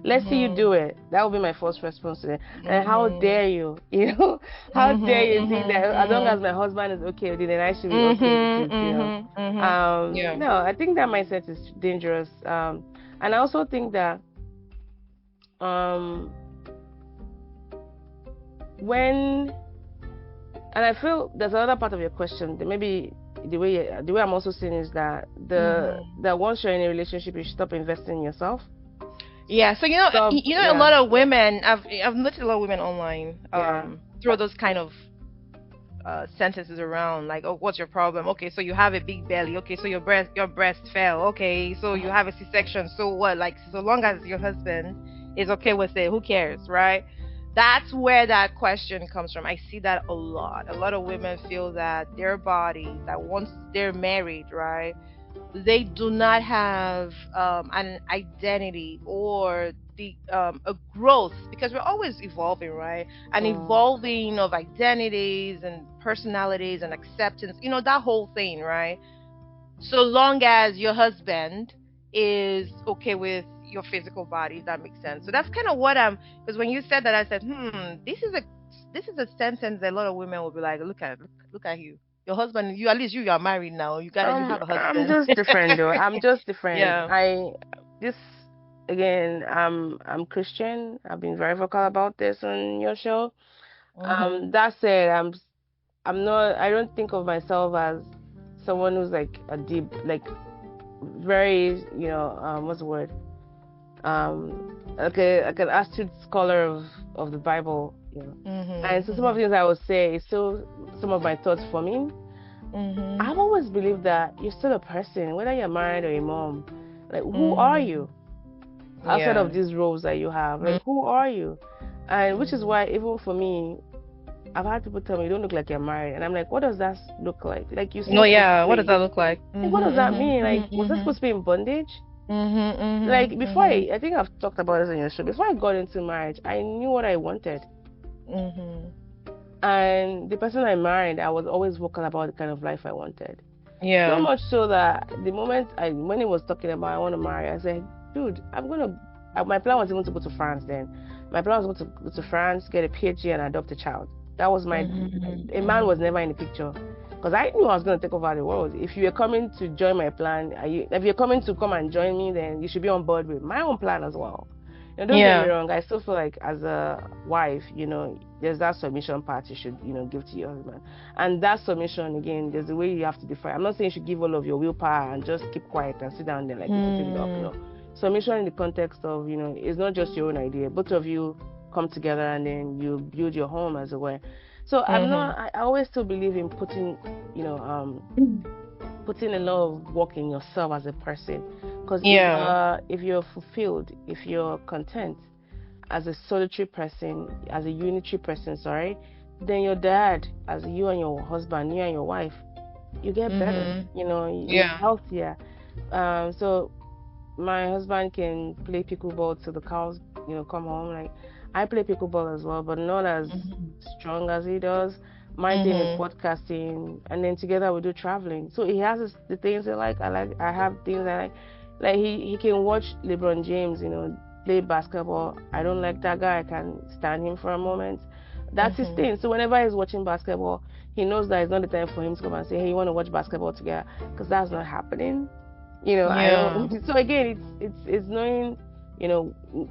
Speaker 2: Let's see you
Speaker 1: Mhm.
Speaker 2: do it. That would be my first response to it. And how
Speaker 1: Mhm.
Speaker 2: dare you? How dare
Speaker 1: Mhm.
Speaker 2: you think
Speaker 1: Mhm.
Speaker 2: that as long as
Speaker 1: Mhm.
Speaker 2: my husband is okay with it, then I should be okay with
Speaker 1: Mhm.
Speaker 2: it?
Speaker 1: Mhm. Mhm. Yeah.
Speaker 2: No, I think that mindset is dangerous. And I also think that um, when and I feel there's another part of your question that maybe the way I'm also seeing is that
Speaker 1: Mhm.
Speaker 2: that once you're in a relationship, you should stop investing in yourself.
Speaker 1: Yeah. So
Speaker 2: Stop,
Speaker 1: a
Speaker 2: yeah,
Speaker 1: lot of women. I've met a lot of women online.
Speaker 2: yeah,
Speaker 1: Throw those kind of sentences around like, oh, what's your problem? Okay, so you have a big belly. Okay, so your breast fell. Okay, so you have a C-section. So what? Like, so long as your husband is okay with it, who cares, right? That's where that question comes from. I see that a lot. A lot of women feel that their bodies, that once they're married, right, they do not have an identity or a growth, because we're always evolving, right? An
Speaker 2: mm,
Speaker 1: evolving of identities and personalities and acceptance, that whole thing, right? So long as your husband is okay with your physical body, if that makes sense. So that's kind of what I'm, because when you said that, I said, this is a sentence that a lot of women will be like, look at you, your husband, you, at least you are married now, you have a
Speaker 2: I'm
Speaker 1: husband.
Speaker 2: just different though. I'm just different.
Speaker 1: Yeah.
Speaker 2: This again. I'm Christian. I've been very vocal about this on your show.
Speaker 1: Mhm.
Speaker 2: That said, I don't think of myself as someone who's like a deep, like very, what's the word? Um, like an astute scholar of the Bible, And so some of the things I would say is still some of my thoughts for me. I've always believed that you're still a person, whether you're married or a mom. Like, who are you outside
Speaker 1: Yeah.
Speaker 2: of these roles that you have? Like, who are you? And which is why even for me, I've had people tell me you don't look like you're married, and I'm like, what does that look like? Like, you
Speaker 1: No,
Speaker 2: seem so
Speaker 1: yeah. What does
Speaker 2: free.
Speaker 1: that look like?
Speaker 2: Like, what does that mean? Like, was I supposed to be in bondage? Like, before I think I've talked about this on your show. Before I got into marriage, I knew what I wanted, and the person I married, I was always vocal about the kind of life I wanted. So
Speaker 1: Yeah.
Speaker 2: much so that the moment when he was talking about I want to marry, I said, dude, my plan was even to go to France then. My plan was to go to France, get a PhD, and adopt a child. That was a man was never in the picture. Because I knew I was going to take over the world. If you were coming to join my plan, if you're coming to come and join me, then you should be on board with my own plan as well. Don't get me
Speaker 1: Yeah.
Speaker 2: wrong. I still feel like as a wife, there's that submission part you should, give to your husband. And that submission, again, there's a way you have to define. I'm not saying you should give all of your willpower and just keep quiet and sit down there like a sitting duck. No. Submission in the context of, it's not just your own idea. Both of you come together and then you build your home as a way. So I always still believe in putting, putting a lot of work in yourself as a person. Because if you're fulfilled, if you're content as a solitary person, as a unitary person, sorry, then your dad, as you and your husband, you and your wife, you get better. You're healthier. So my husband can play pickleball till the cows, come home. Like, I play pickleball as well, but not as strong as he does. My thing is podcasting, and then together we do traveling. So he has the things I like. I have things I like. Like, he can watch LeBron James, play basketball. I don't like that guy. I can stand him for a moment. That's his thing. So whenever he's watching basketball, he knows that it's not the time for him to come and say, "Hey, you want to watch basketball together?" Because that's not happening. I don't. So again, it's knowing,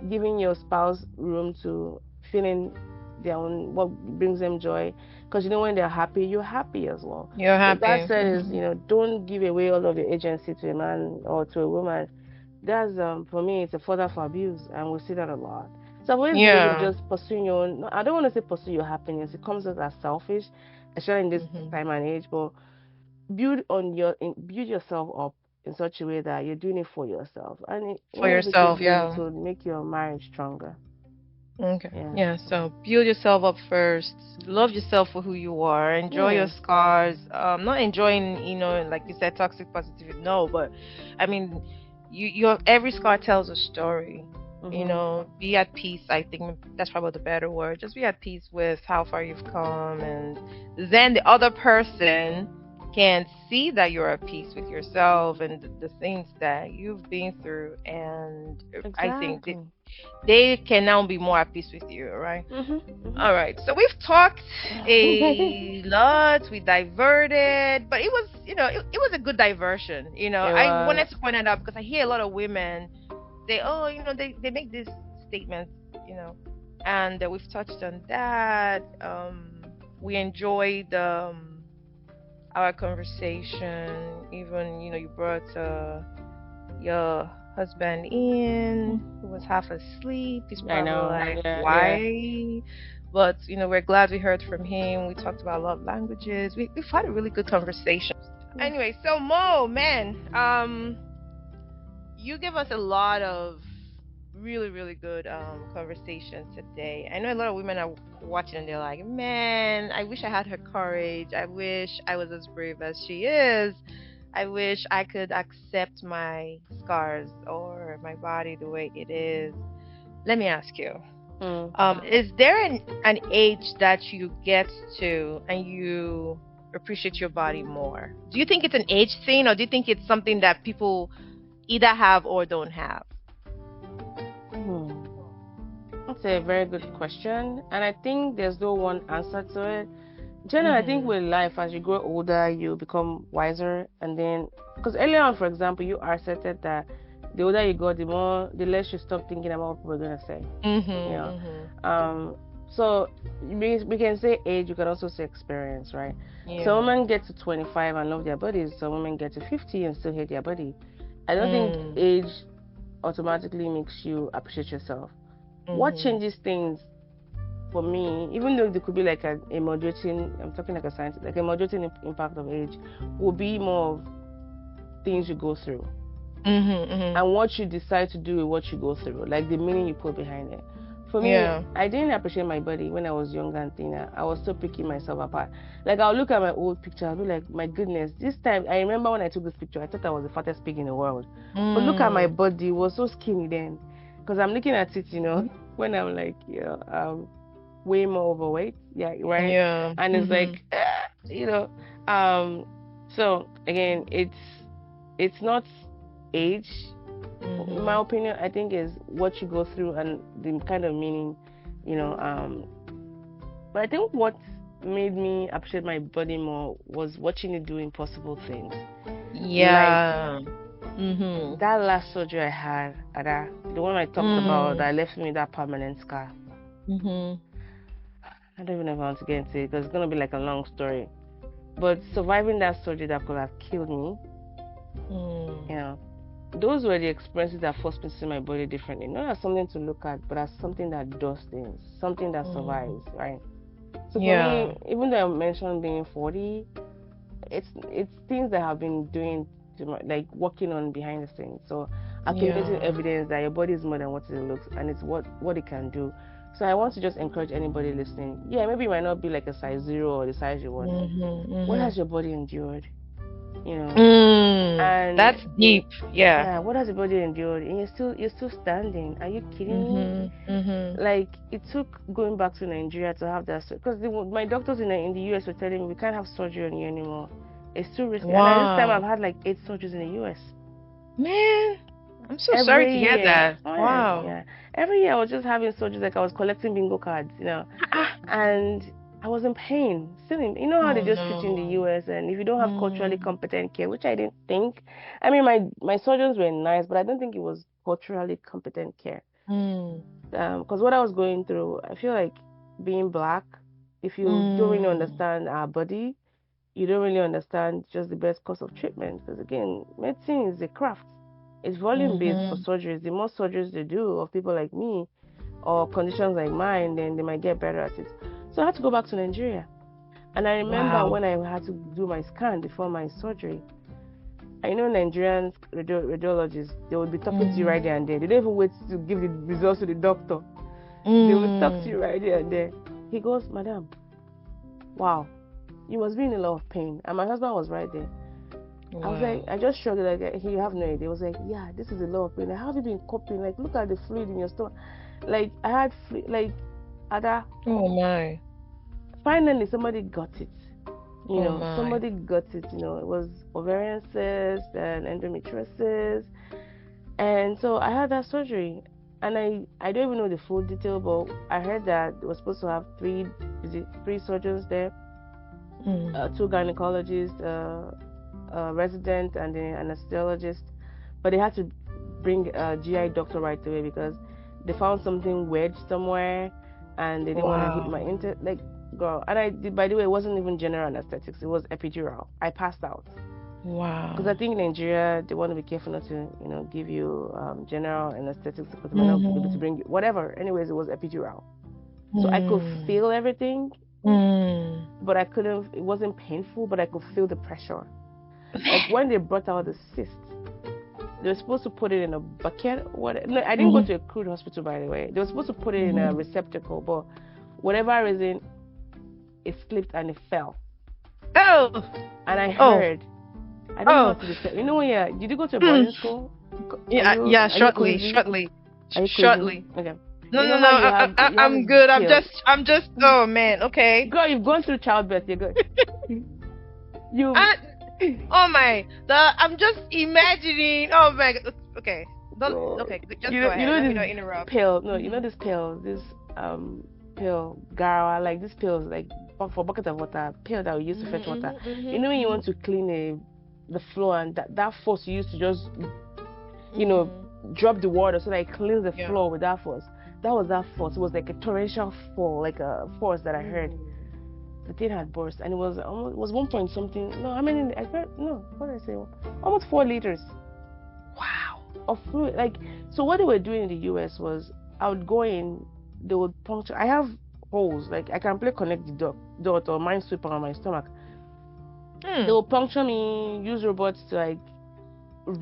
Speaker 2: giving your spouse room to feeling their own what brings them joy. Because when they're happy, you're happy as well.
Speaker 1: You're
Speaker 2: So that
Speaker 1: happy.
Speaker 2: said is, don't give away all of your agency to a man or to a woman. That's for me, it's a further for abuse, and we see that a lot. So I've always believed in just pursuing your own. I don't want to say pursue your happiness. It comes as selfish, especially in this time and age. But build yourself up in such a way that you're doing it for yourself, and
Speaker 1: For yourself,
Speaker 2: inevitably it
Speaker 1: yeah.
Speaker 2: will make your marriage stronger.
Speaker 1: Okay.
Speaker 2: Yeah.
Speaker 1: Yeah, so build yourself up first. Love yourself for who you are. Enjoy your
Speaker 2: Yeah.
Speaker 1: scars. Not enjoying, like you said, toxic positivity. No, but I mean, your every scar tells a story. Be at peace. I think that's probably the better word. Just be at peace with how far you've come, and then the other person can see that you're at peace with yourself and the things that you've been through, and I think
Speaker 2: Exactly.
Speaker 1: they can now be more at peace with you, right? All right. So we've talked a lot. We diverted, but it was, it was a good diversion.
Speaker 2: It
Speaker 1: I
Speaker 2: was.
Speaker 1: wanted to point it out because I hear a lot of women say, oh, they make these statements, and we've touched on that. We enjoyed our conversation. Even, you brought your husband in who was half asleep. He's
Speaker 2: I
Speaker 1: probably
Speaker 2: know.
Speaker 1: like,
Speaker 2: Yeah.
Speaker 1: why? But we're glad we heard from him. We talked about love languages. We've had a really good conversation. Anyway, so Mo, man, you give us a lot of really, really good conversation today. I know a lot of women are watching and they're like, man, I wish I had her courage. I wish I was as brave as she is. I wish I could accept my scars or my body the way it is. Let me ask you, is there an age that you get to and you appreciate your body more? Do you think it's an age thing, or do you think it's something that people either have or don't have?
Speaker 2: That's a very good question, and I think there's no one answer to it. Generally, I think with life, as you grow older, you become wiser, and then because earlier on, for example, you asserted that the older you go, the less you stop thinking about what people are gonna say. So we can say age, you can also say experience, right? Some
Speaker 1: Yeah.
Speaker 2: women get to 25 and love their bodies. Some women get to 50 and still hate their body. I don't think
Speaker 1: Mm.
Speaker 2: age automatically makes you appreciate yourself. What
Speaker 1: Mhm.
Speaker 2: changes things for me, even though there could be like a moderating, I'm talking like a scientist, like a moderating impact of age, will be more of things you go through
Speaker 1: Mhm. Mhm.
Speaker 2: and what you decide to do with what you go through, like the meaning you put behind it. For me,
Speaker 1: Yeah.
Speaker 2: I didn't appreciate my body when I was younger and thinner. I was still picking myself apart. Like I'll look at my old picture, I'll be like, my goodness, this time I remember when I took this picture, I thought I was the fattest pig in the world. But look at my
Speaker 1: Mm.
Speaker 2: body, it was so skinny then. Because I'm looking at it, when I'm like, way more overweight. Yeah, right.
Speaker 1: Yeah.
Speaker 2: And it's
Speaker 1: Mhm.
Speaker 2: like, you know, um, so again, it's not age in my
Speaker 1: Mhm.
Speaker 2: opinion. I think is what you go through and the kind of meaning, you know. But I think what made me appreciate my body more was watching it do impossible things. Like
Speaker 1: Yeah. Mhm.
Speaker 2: that last surgery I had, the one I talked about
Speaker 1: Mm.
Speaker 2: that left me that permanent scar.
Speaker 1: Mhm.
Speaker 2: I don't even know if I want to get into it because it's gonna be like a long story. But surviving that surgery that could have killed me, you
Speaker 1: Mm.
Speaker 2: know, those were the experiences that forced me to see my body differently. Not as something to look at, but as something that does things, something that
Speaker 1: Mm.
Speaker 2: survives, right? So for
Speaker 1: Yeah.
Speaker 2: me, even though I mentioned being 40, it's things that I've been doing to like working on behind the scenes. So accumulating
Speaker 1: Yeah.
Speaker 2: evidence that your body is more than what it looks, and it's what it can do. So I want to just encourage anybody listening. Yeah, maybe it might not be like a size 0 or the size you want.
Speaker 1: Mhm.
Speaker 2: What
Speaker 1: Mhm.
Speaker 2: has your body endured? You know,
Speaker 1: Mm.
Speaker 2: and
Speaker 1: That's deep. Yeah.
Speaker 2: yeah, what has your body endured? And you're still standing. Are you kidding me?
Speaker 1: Mhm. Mhm.
Speaker 2: Like it took going back to Nigeria to have that because my doctors in the US were telling me we can't have surgery on you anymore. It's too risky. And at this time, I've
Speaker 1: Wow.
Speaker 2: had like 8 surgeries in the US.
Speaker 1: Man, I'm so sorry
Speaker 2: Every
Speaker 1: to hear
Speaker 2: year,
Speaker 1: that.
Speaker 2: oh yeah,
Speaker 1: Wow.
Speaker 2: yeah. Every year I was just having surgeries like I was collecting bingo cards.
Speaker 1: Ah.
Speaker 2: And I was in pain. Still in, you know how they
Speaker 1: Oh
Speaker 2: just treat you in the
Speaker 1: no.
Speaker 2: US, and if you don't have culturally
Speaker 1: Mm.
Speaker 2: competent care, which I didn't think. I mean, my surgeons were nice, but I don't think it was culturally competent care.
Speaker 1: Mm.
Speaker 2: Because what I was going through, I feel like being black, if you don't really
Speaker 1: Mm.
Speaker 2: understand our body, you don't really understand just the best course of treatment. Because again, medicine is a craft. It's volume based for
Speaker 1: Mhm.
Speaker 2: surgeries. The more surgeries they do of people like me or conditions like mine, then they might get better at it. So I had to go back to Nigeria. And I remember
Speaker 1: Wow.
Speaker 2: when I had to do my scan before my surgery, I know Nigerian radiologists, they would be talking to you right
Speaker 1: Mm.
Speaker 2: there and there. They don't even wait to give the results to the doctor. They will talk to
Speaker 1: Mm.
Speaker 2: you right there and there. He goes, Madam, wow, you must be in a lot of pain. And my husband was right there. I was like,
Speaker 1: Wow.
Speaker 2: I just shrugged like, you have no idea. I was like, yeah, this is a lot of pain. Like, how have you been coping? Like, look at the fluid in your stomach. Like, I had, like, Ada,
Speaker 1: Oh my.
Speaker 2: finally somebody got it.
Speaker 1: Oh my.
Speaker 2: Somebody got it. It was ovarian cyst and endometriosis. And so I had that surgery. And I don't even know the full detail, but I heard that they were supposed to have three surgeons there,
Speaker 1: Mm.
Speaker 2: two gynecologists, a resident, and an anesthesiologist. But they had to bring a GI doctor right away because they found something wedged somewhere, and they didn't want to hit my
Speaker 1: Wow.
Speaker 2: inter like girl. And I did, by the way, it wasn't even general anesthetics; it was epidural. I passed out because I
Speaker 1: Wow.
Speaker 2: think in Nigeria they want to be careful not to give you general anesthetics because they might not be able to
Speaker 1: Mhm.
Speaker 2: bring you whatever. Anyways, it was epidural, so I could
Speaker 1: Mm.
Speaker 2: feel everything,
Speaker 1: Mm.
Speaker 2: but I couldn't. It wasn't painful, but I could feel the pressure. Like when they brought out the cyst, they were supposed to put it in a bucket. What? No, I didn't go
Speaker 1: Mhm.
Speaker 2: to a crude hospital, by the way. They were supposed to put it in a
Speaker 1: Mhm.
Speaker 2: receptacle, but whatever reason, it slipped and it fell.
Speaker 1: Oh.
Speaker 2: And I
Speaker 1: Oh.
Speaker 2: heard, I don't know how
Speaker 1: Oh.
Speaker 2: to describe. Yeah. Did you go to a
Speaker 1: Mm.
Speaker 2: boarding school? Are
Speaker 1: Yeah.
Speaker 2: you
Speaker 1: Yeah.
Speaker 2: are you
Speaker 1: Shortly.
Speaker 2: queasy?
Speaker 1: Shortly.
Speaker 2: Are you queasy?
Speaker 1: Shortly.
Speaker 2: Okay.
Speaker 1: No.
Speaker 2: You
Speaker 1: No.
Speaker 2: know
Speaker 1: No.
Speaker 2: how you have
Speaker 1: I'm
Speaker 2: this
Speaker 1: good. I'm
Speaker 2: pill.
Speaker 1: just. I'm just. Oh man. Okay.
Speaker 2: Girl, you've gone through childbirth. You're good. You
Speaker 1: I. Oh my. I'm just imagining. Oh my. Okay. Don't.
Speaker 2: go.
Speaker 1: Okay. Just go
Speaker 2: You
Speaker 1: ahead.
Speaker 2: know
Speaker 1: Let me
Speaker 2: this
Speaker 1: not interrupt.
Speaker 2: pill. No, you know
Speaker 1: Mhm.
Speaker 2: this pill. This pill, Gara. Like this pills like for bucket of water. Pill that we use to
Speaker 1: Mhm.
Speaker 2: fetch water.
Speaker 1: Mhm.
Speaker 2: You
Speaker 1: Mhm.
Speaker 2: know when you
Speaker 1: Mhm.
Speaker 2: want to clean the floor and that force you use to just you know
Speaker 1: Mhm.
Speaker 2: drop the water so that it cleans the
Speaker 1: Yeah.
Speaker 2: floor with that force. that was that force. It was like a torrential fall, like a force that I heard. The thing had burst, and it was almost, it was 1 point something. No, how many? I heard, no, what did I say? Almost 4 liters
Speaker 1: Wow.
Speaker 2: of fluid. Like, so what they were doing in the US was, I would go in, they would puncture. I have holes, like I can play connect the dot or minesweeper on my stomach. They will puncture me, use robots to like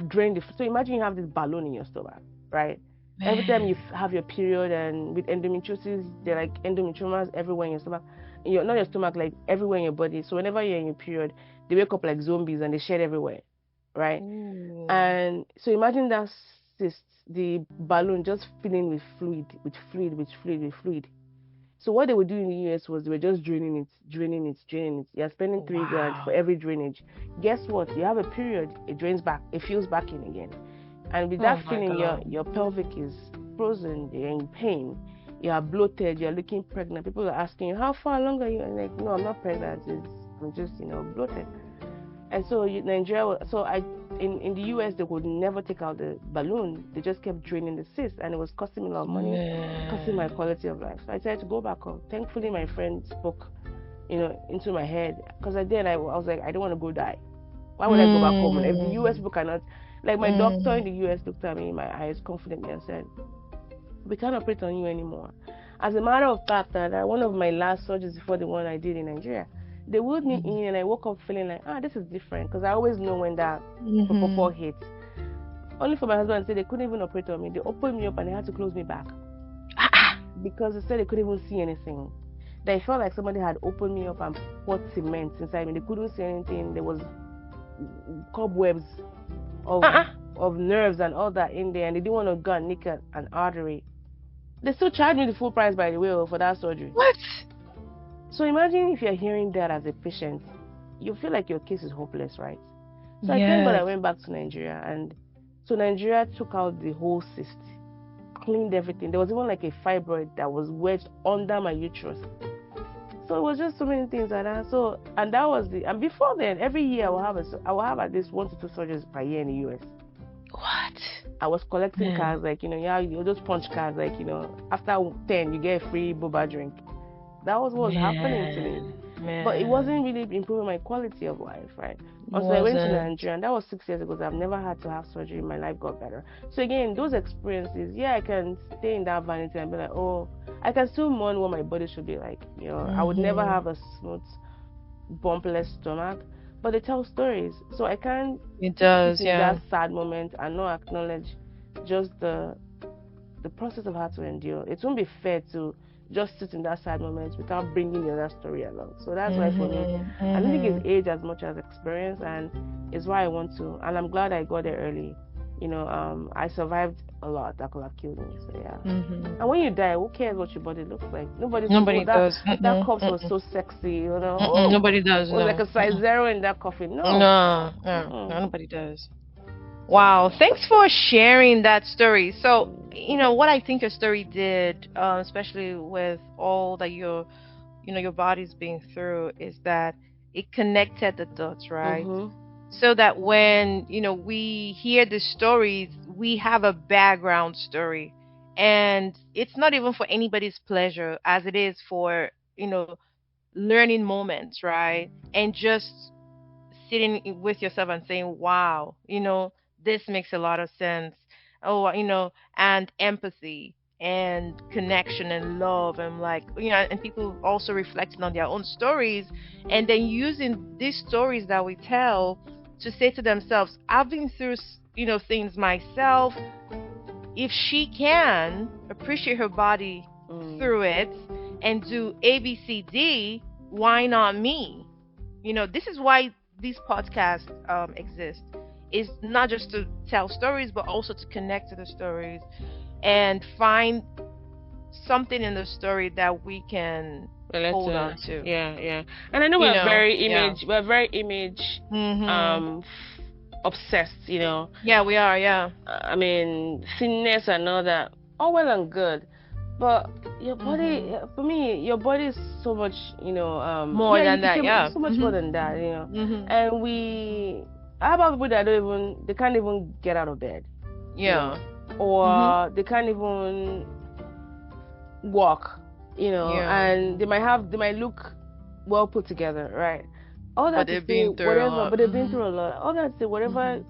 Speaker 2: drain the. So imagine you have this balloon in your stomach, right? Every time you have your period, and with endometriosis, they're like endometriomas everywhere in your stomach. Not your stomach, like everywhere in your body. So whenever you're in your period, they wake up like zombies and they shed everywhere, right?
Speaker 1: Ooh.
Speaker 2: And so imagine that cyst, the balloon just filling with fluid, with fluid, with fluid, with fluid. So what they would do in the US was they were just draining it, draining it, draining it. You're spending $3,000 for every drainage. Guess what? You have a period, it drains back, it fills back in again. And with that feeling, your pelvic is frozen, you're in pain, you are bloated, you're looking pregnant. People are asking you, how far along are you? And like, no, I'm not pregnant. I'm just, bloated. And so Nigeria, in the US, they would never take out the balloon. They just kept draining the cyst, and it was costing me a lot of money, costing my quality of life. So I decided to go back home. Thankfully, my friend spoke, into my head, because I was like, I don't want to go die. Why would I go back home? And if the US people cannot, like my doctor in the US looked at me in my eyes confidently and said, we can't operate on you anymore. As a matter of fact, that one of my last surgeries before the one I did in Nigeria, they wheeled me in, and I woke up feeling like, this is different, because I always know when that propofol hits. Only for my husband to say they couldn't even operate on me. They opened me up and they had to close me back because they said they couldn't even see anything. They felt like somebody had opened me up and poured cement inside me. They couldn't see anything. There was cobwebs of nerves and all that in there, and they didn't want to go and nick an artery. They still charged me the full price, by the way, for that surgery.
Speaker 1: What?
Speaker 2: So imagine if you're hearing that as a patient, you feel like your case is hopeless, right? So I thank God I went back to Nigeria, and so Nigeria took out the whole cyst, cleaned everything. There was even like a fibroid that was wedged under my uterus. So it was just so many things like that. So, and that was and before then, every year I will have at least 1 to 2 surgeries per year in the US.
Speaker 1: What?
Speaker 2: I was collecting cards, like, those punch cards, like, after 10 you get a free boba drink. That was what was happening to me. But it wasn't really improving my quality of life, right? Also, I went to Nigeria, and that was 6 years ago, so I've never had to have surgery. My life got better. So again, those experiences, I can stay in that vanity and be like, oh, I can still mourn what my body should be like. I would never have a smooth, bumpless stomach, but they tell stories. So I can't sit in that sad moment and not acknowledge just the process of how to endure. It won't be fair to just sit in that sad moment without bringing the other story along. So that's why for me, I don't think it's age as much as experience, and it's why I want to. And I'm glad I got there early. I survived a lot that could have killed me. So yeah. And when you die, who cares what your body looks like? Nobody
Speaker 1: does.
Speaker 2: That corpse was so sexy,
Speaker 1: Nobody does.
Speaker 2: It was like a size 0 in that coffin.
Speaker 1: No, nobody does. Wow, thanks for sharing that story. So, what I think your story did, especially with all that your body's been through, is that it connected the dots, right? So that when, we hear the stories, we have a background story. And it's not even for anybody's pleasure, as it is for, learning moments, right? And just sitting with yourself and saying, wow, this makes a lot of sense. Oh, and empathy and connection and love, and like, and people also reflecting on their own stories, and then using these stories that we tell to say to themselves, I've been through, things myself. If she can appreciate her body through it and do ABCD, why not me? This is why these podcasts exist. Is not just to tell stories, but also to connect to the stories and find something in the story that we can hold on to.
Speaker 2: Yeah. And I know we're very image obsessed,
Speaker 1: Yeah, we are, yeah.
Speaker 2: I mean, thinness and all that, all well and good. But your body, for me, your body is so much,
Speaker 1: more than that,
Speaker 2: so much more than that, And how about people that they can't even get out of bed?
Speaker 1: Yeah.
Speaker 2: Or they can't even walk,
Speaker 1: Yeah.
Speaker 2: and they might look well put together, right? All
Speaker 1: But
Speaker 2: that to
Speaker 1: they've
Speaker 2: say
Speaker 1: been through a
Speaker 2: whatever,
Speaker 1: lot.
Speaker 2: but they've been
Speaker 1: Mhm.
Speaker 2: through a lot. All that to say whatever
Speaker 1: Mhm.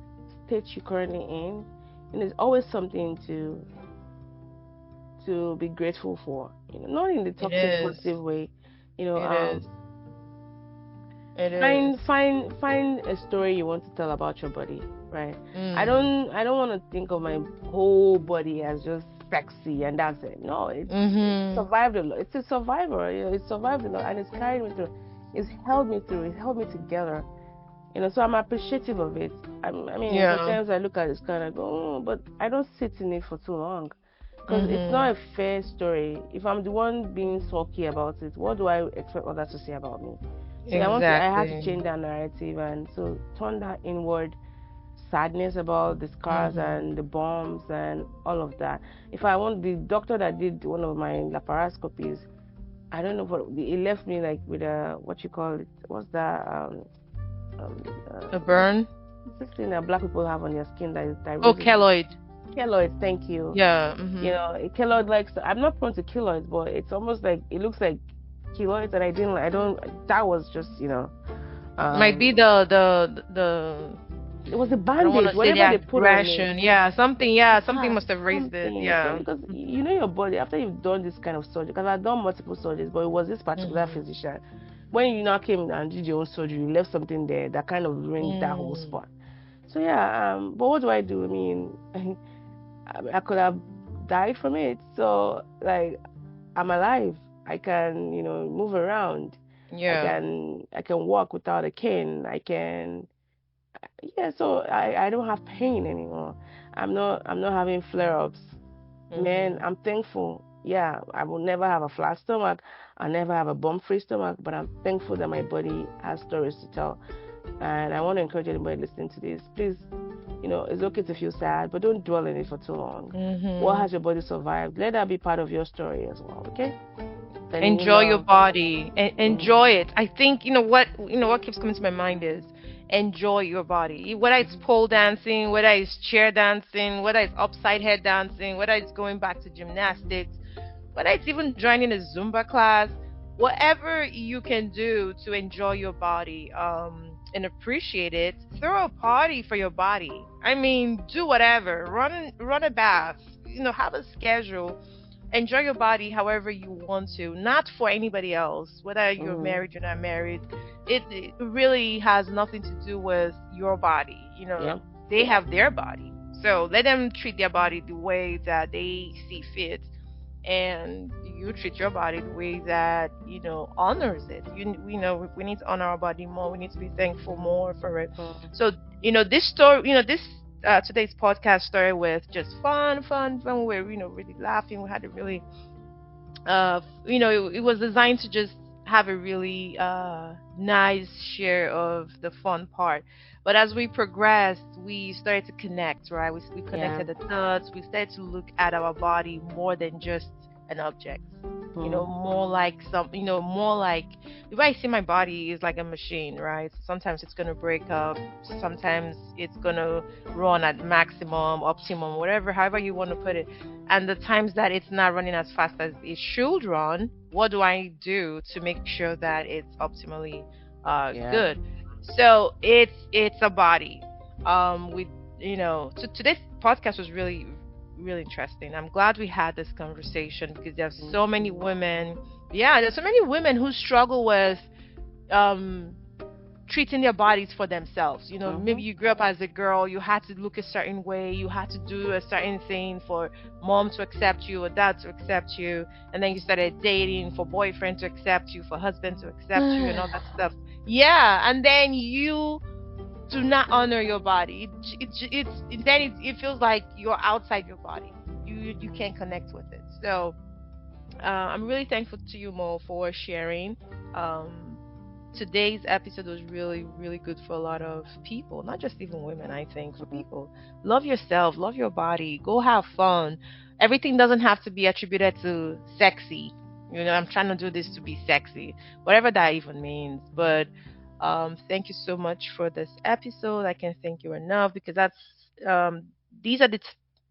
Speaker 2: state you're currently in, and there's always something to be grateful for. Not in the
Speaker 1: It
Speaker 2: toxic
Speaker 1: is.
Speaker 2: positive way. You know,
Speaker 1: It is.
Speaker 2: um,
Speaker 1: It is.
Speaker 2: find a story you want to tell about your body, right?
Speaker 1: Mm.
Speaker 2: I don't want to think of my whole body as just sexy and that's it. No, it's
Speaker 1: Mhm.
Speaker 2: survived a lot. It's a survivor. It's survived a lot and it's carried me through. It's held me through. It's held me together. So I'm appreciative of it. I mean,
Speaker 1: Yeah.
Speaker 2: sometimes I look at this kind of go, but I don't sit in it for too long because it's
Speaker 1: Mhm.
Speaker 2: not a fair story. If I'm the one being sulky about it, what do I expect others to say about me? So I had to
Speaker 1: Exactly.
Speaker 2: change that narrative and so turn that inward sadness about the scars
Speaker 1: Mhm.
Speaker 2: and the bombs and all of that. If I want the doctor that did one of my laparoscopies, I don't know what he left me like with a what you call it. What's that? Um,
Speaker 1: A
Speaker 2: what's
Speaker 1: burn.
Speaker 2: this thing that black people have on their skin that
Speaker 1: Oh,
Speaker 2: raises
Speaker 1: keloid.
Speaker 2: keloids? Thank you.
Speaker 1: Yeah. Mhm.
Speaker 2: A keloid like I'm not prone to keloids, but it's almost like it looks like keloids, and I don't. That was just
Speaker 1: Might be
Speaker 2: um,
Speaker 1: the
Speaker 2: it was a
Speaker 1: I don't want
Speaker 2: bandage,
Speaker 1: to say the
Speaker 2: whatever they put on it.
Speaker 1: aggression. Yeah, something. Yeah, something
Speaker 2: Yeah,
Speaker 1: must have raised it.
Speaker 2: something. So
Speaker 1: Yeah.
Speaker 2: because your body after you've done this kind of surgery, because I've done multiple surgeries, but it was this particular
Speaker 1: Mhm.
Speaker 2: physician. When you now came and did your own surgery, you left something there that kind of ruined that whole
Speaker 1: Mm.
Speaker 2: spot. So yeah, but what do I do? I mean, I could have died from it. So like I'm alive. I can, move around.
Speaker 1: Yeah.
Speaker 2: I can walk without a cane. Yeah, so I don't have pain anymore. I'm not having flare-ups. Man,
Speaker 1: Mhm.
Speaker 2: I'm thankful. Yeah, I will never have a flat stomach. I'll never have a bump-free stomach, but I'm thankful that my body has stories to tell. And I want to encourage anybody listening to this, please, it's okay to feel sad, but don't dwell in it for too long. What
Speaker 1: Mhm.
Speaker 2: has your body survived? Let that be part of your story as well, okay? Sending you
Speaker 1: Enjoy your
Speaker 2: love.
Speaker 1: body and
Speaker 2: Mm-hmm.
Speaker 1: enjoy it. I think what keeps coming to my mind is enjoy your body. Whether it's pole dancing, whether it's chair dancing, whether it's upside head dancing, whether it's going back to gymnastics, whether it's even joining a Zumba class, whatever you can do to enjoy your body and appreciate it, throw a party for your body. I mean, do whatever. Run a bath. Have a schedule. Enjoy your body however you want to, not for anybody else, whether you're
Speaker 2: Mm-hmm.
Speaker 1: married or not married. It really has nothing to do with your body.
Speaker 2: Yep.
Speaker 1: They have their body. So let them treat their body the way that they see fit, and you treat your body the way that honors it. We need to honor our body more. We need to be thankful more for it.
Speaker 2: Mm-hmm.
Speaker 1: So this story, this today's podcast started with just fun. We were really laughing. We had a really it was designed to just have a really nice share of the fun part. But as we progressed, we started to connect, right? We
Speaker 2: Yeah.
Speaker 1: connected the dots. We started to look at our body more than just an object.
Speaker 2: Mm-hmm.
Speaker 1: More like the way I see my body is like a machine, right? Sometimes it's gonna break up. Sometimes it's gonna run at maximum, optimum, whatever, however you want to put it. And the times that it's not running as fast as it should run, what do I do to make sure that it's optimally
Speaker 2: Yeah.
Speaker 1: good? So it's a body. With so today's podcast was really interesting. I'm glad we had this conversation because there's
Speaker 2: Mm-hmm.
Speaker 1: so many women. Yeah, there's so many women who struggle with um treating their bodies for themselves.
Speaker 2: Mm-hmm.
Speaker 1: Maybe you grew up as a girl, you had to look a certain way, you had to do a certain thing for mom to accept you or dad to accept you, and then you started dating for boyfriend to accept you, for husband to accept you, and all that stuff. Yeah, and then you do not honor your body. It feels like you're outside your body. You can't connect with it. So I'm really thankful to you, Mo, for sharing. Um, Today's episode was really good for a lot of people, not just even women. I think for
Speaker 2: Mm-hmm.
Speaker 1: people, love yourself, love your body, go have fun. Everything doesn't have to be attributed to sexy. I'm trying to do this to be sexy, whatever that even means. But thank you so much for this episode. I can't thank you enough because um, these are the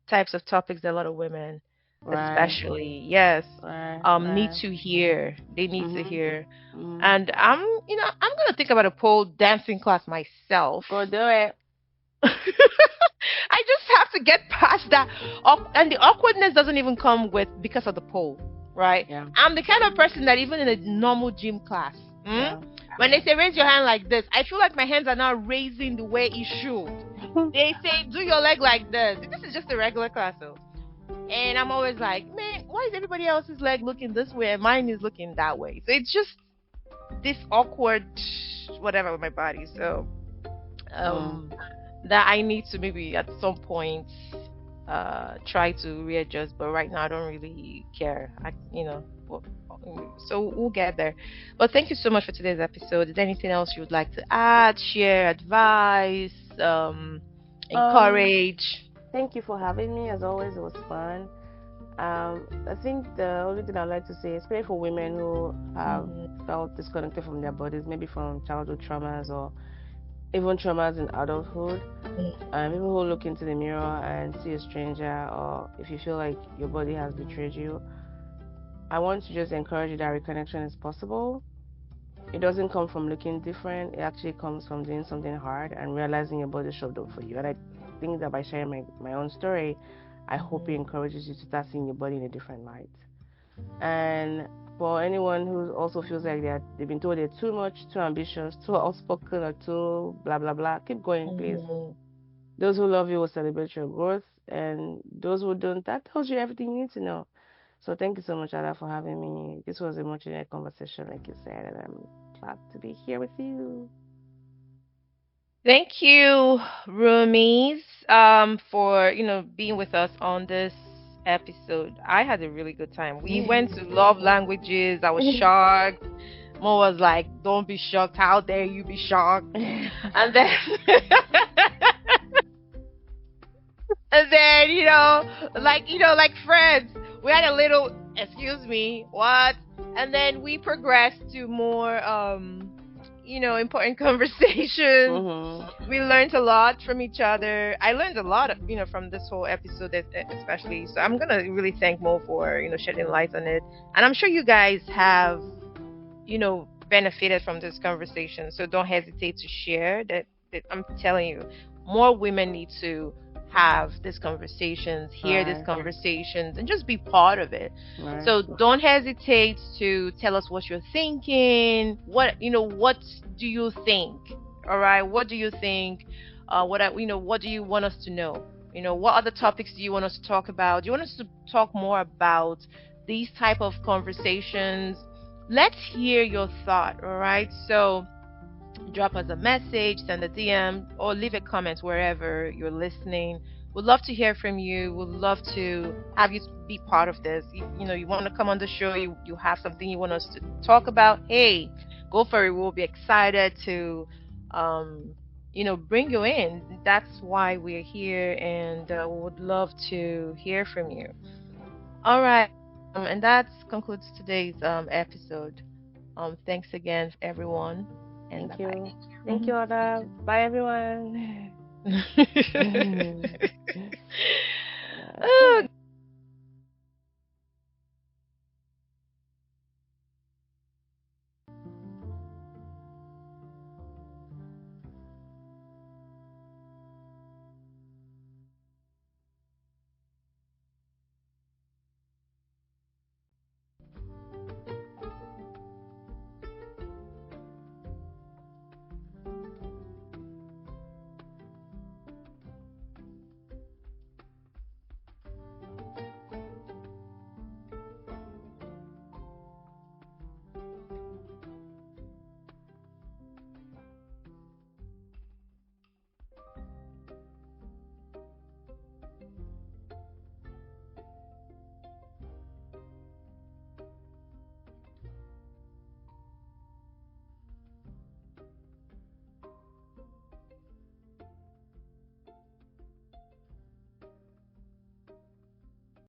Speaker 1: types of topics that a lot of women
Speaker 2: Right.
Speaker 1: especially. Yes.
Speaker 2: Right.
Speaker 1: Need
Speaker 2: Right.
Speaker 1: to hear. They need to
Speaker 2: Mhm.
Speaker 1: hear.
Speaker 2: Mhm.
Speaker 1: And I'm gonna think about a pole dancing class myself.
Speaker 2: Go do it.
Speaker 1: I just have to get past that. And the awkwardness doesn't even come with because of the pole, right?
Speaker 2: Yeah.
Speaker 1: I'm the kind of person that even in a normal gym class,
Speaker 2: Yeah.
Speaker 1: when they say raise your hand like this, I feel like my hands are not raising the way it should. They say do your leg like this. This is just a regular class, though. And I'm always like, man, why is everybody else's leg looking this way and mine is looking that way? So it's just this awkward whatever with my body. So
Speaker 2: Mm.
Speaker 1: um that I need to maybe at some point try to readjust, but right now I don't really care. So we'll get there. But thank you so much for today's episode. Is there anything else you would like to add, share, advice,
Speaker 2: Um.
Speaker 1: encourage?
Speaker 2: Thank you for having me. As always, it was fun. I think the only thing I'd like to say, especially for women who have
Speaker 1: Hmm.
Speaker 2: felt disconnected from their bodies, maybe from childhood traumas or even traumas in adulthood, people who look into the mirror and see a stranger, or if you feel like your body has betrayed you, I want to just encourage you that reconnection is possible. It doesn't come from looking different. It actually comes from doing something hard and realizing your body showed up for you. And I think that by sharing my own story, I hope it
Speaker 1: Hmm.
Speaker 2: encourages you to start seeing your body in a different light. And for anyone who also feels like they've been told they're too much, too ambitious, too outspoken, or too blah blah blah, keep going, please.
Speaker 1: Hmm.
Speaker 2: Those who love you will celebrate your growth, and those who don't, that tells you everything you need to know. So thank you so much, Ada, for having me. This was a much needed conversation, like you said, and I'm glad to be here with you.
Speaker 1: Thank you, Roomies, for being with us on this episode. I had a really good time. We went to love languages. I was shocked. Mo was like, "Don't be shocked. How dare you be shocked?" And then, and then like friends, we had a little excuse me, what? And then we progressed to more important conversations.
Speaker 2: Mhm.
Speaker 1: We learned a lot from each other. I learned a lot, from this whole episode, especially. So I'm gonna really thank Mo for shedding light on it, and I'm sure you guys have benefited from this conversation. So don't hesitate to share that I'm telling you, more women need to have these conversations, hear these
Speaker 2: Right.
Speaker 1: conversations, and just be part of it.
Speaker 2: Right.
Speaker 1: So don't hesitate to tell us what you're thinking. What do you think? All right, what do you think? What do you want us to know? What other topics do you want us to talk about? Do you want us to talk more about these type of conversations? Let's hear your thought, all right? So drop us a message, send a DM, or leave a comment wherever you're listening. We'd love to hear from you. We'd love to have you be part of this. You want to come on the show, you have something you want us to talk about, hey, go for it. We'll be excited to bring you in. That's why we're here, and we would love to hear from you. All right. And that concludes today's episode. Thanks again, everyone, and bye
Speaker 2: Thank you. Thank
Speaker 1: bye.
Speaker 2: you, Ada. Bye, everyone.
Speaker 1: Oh,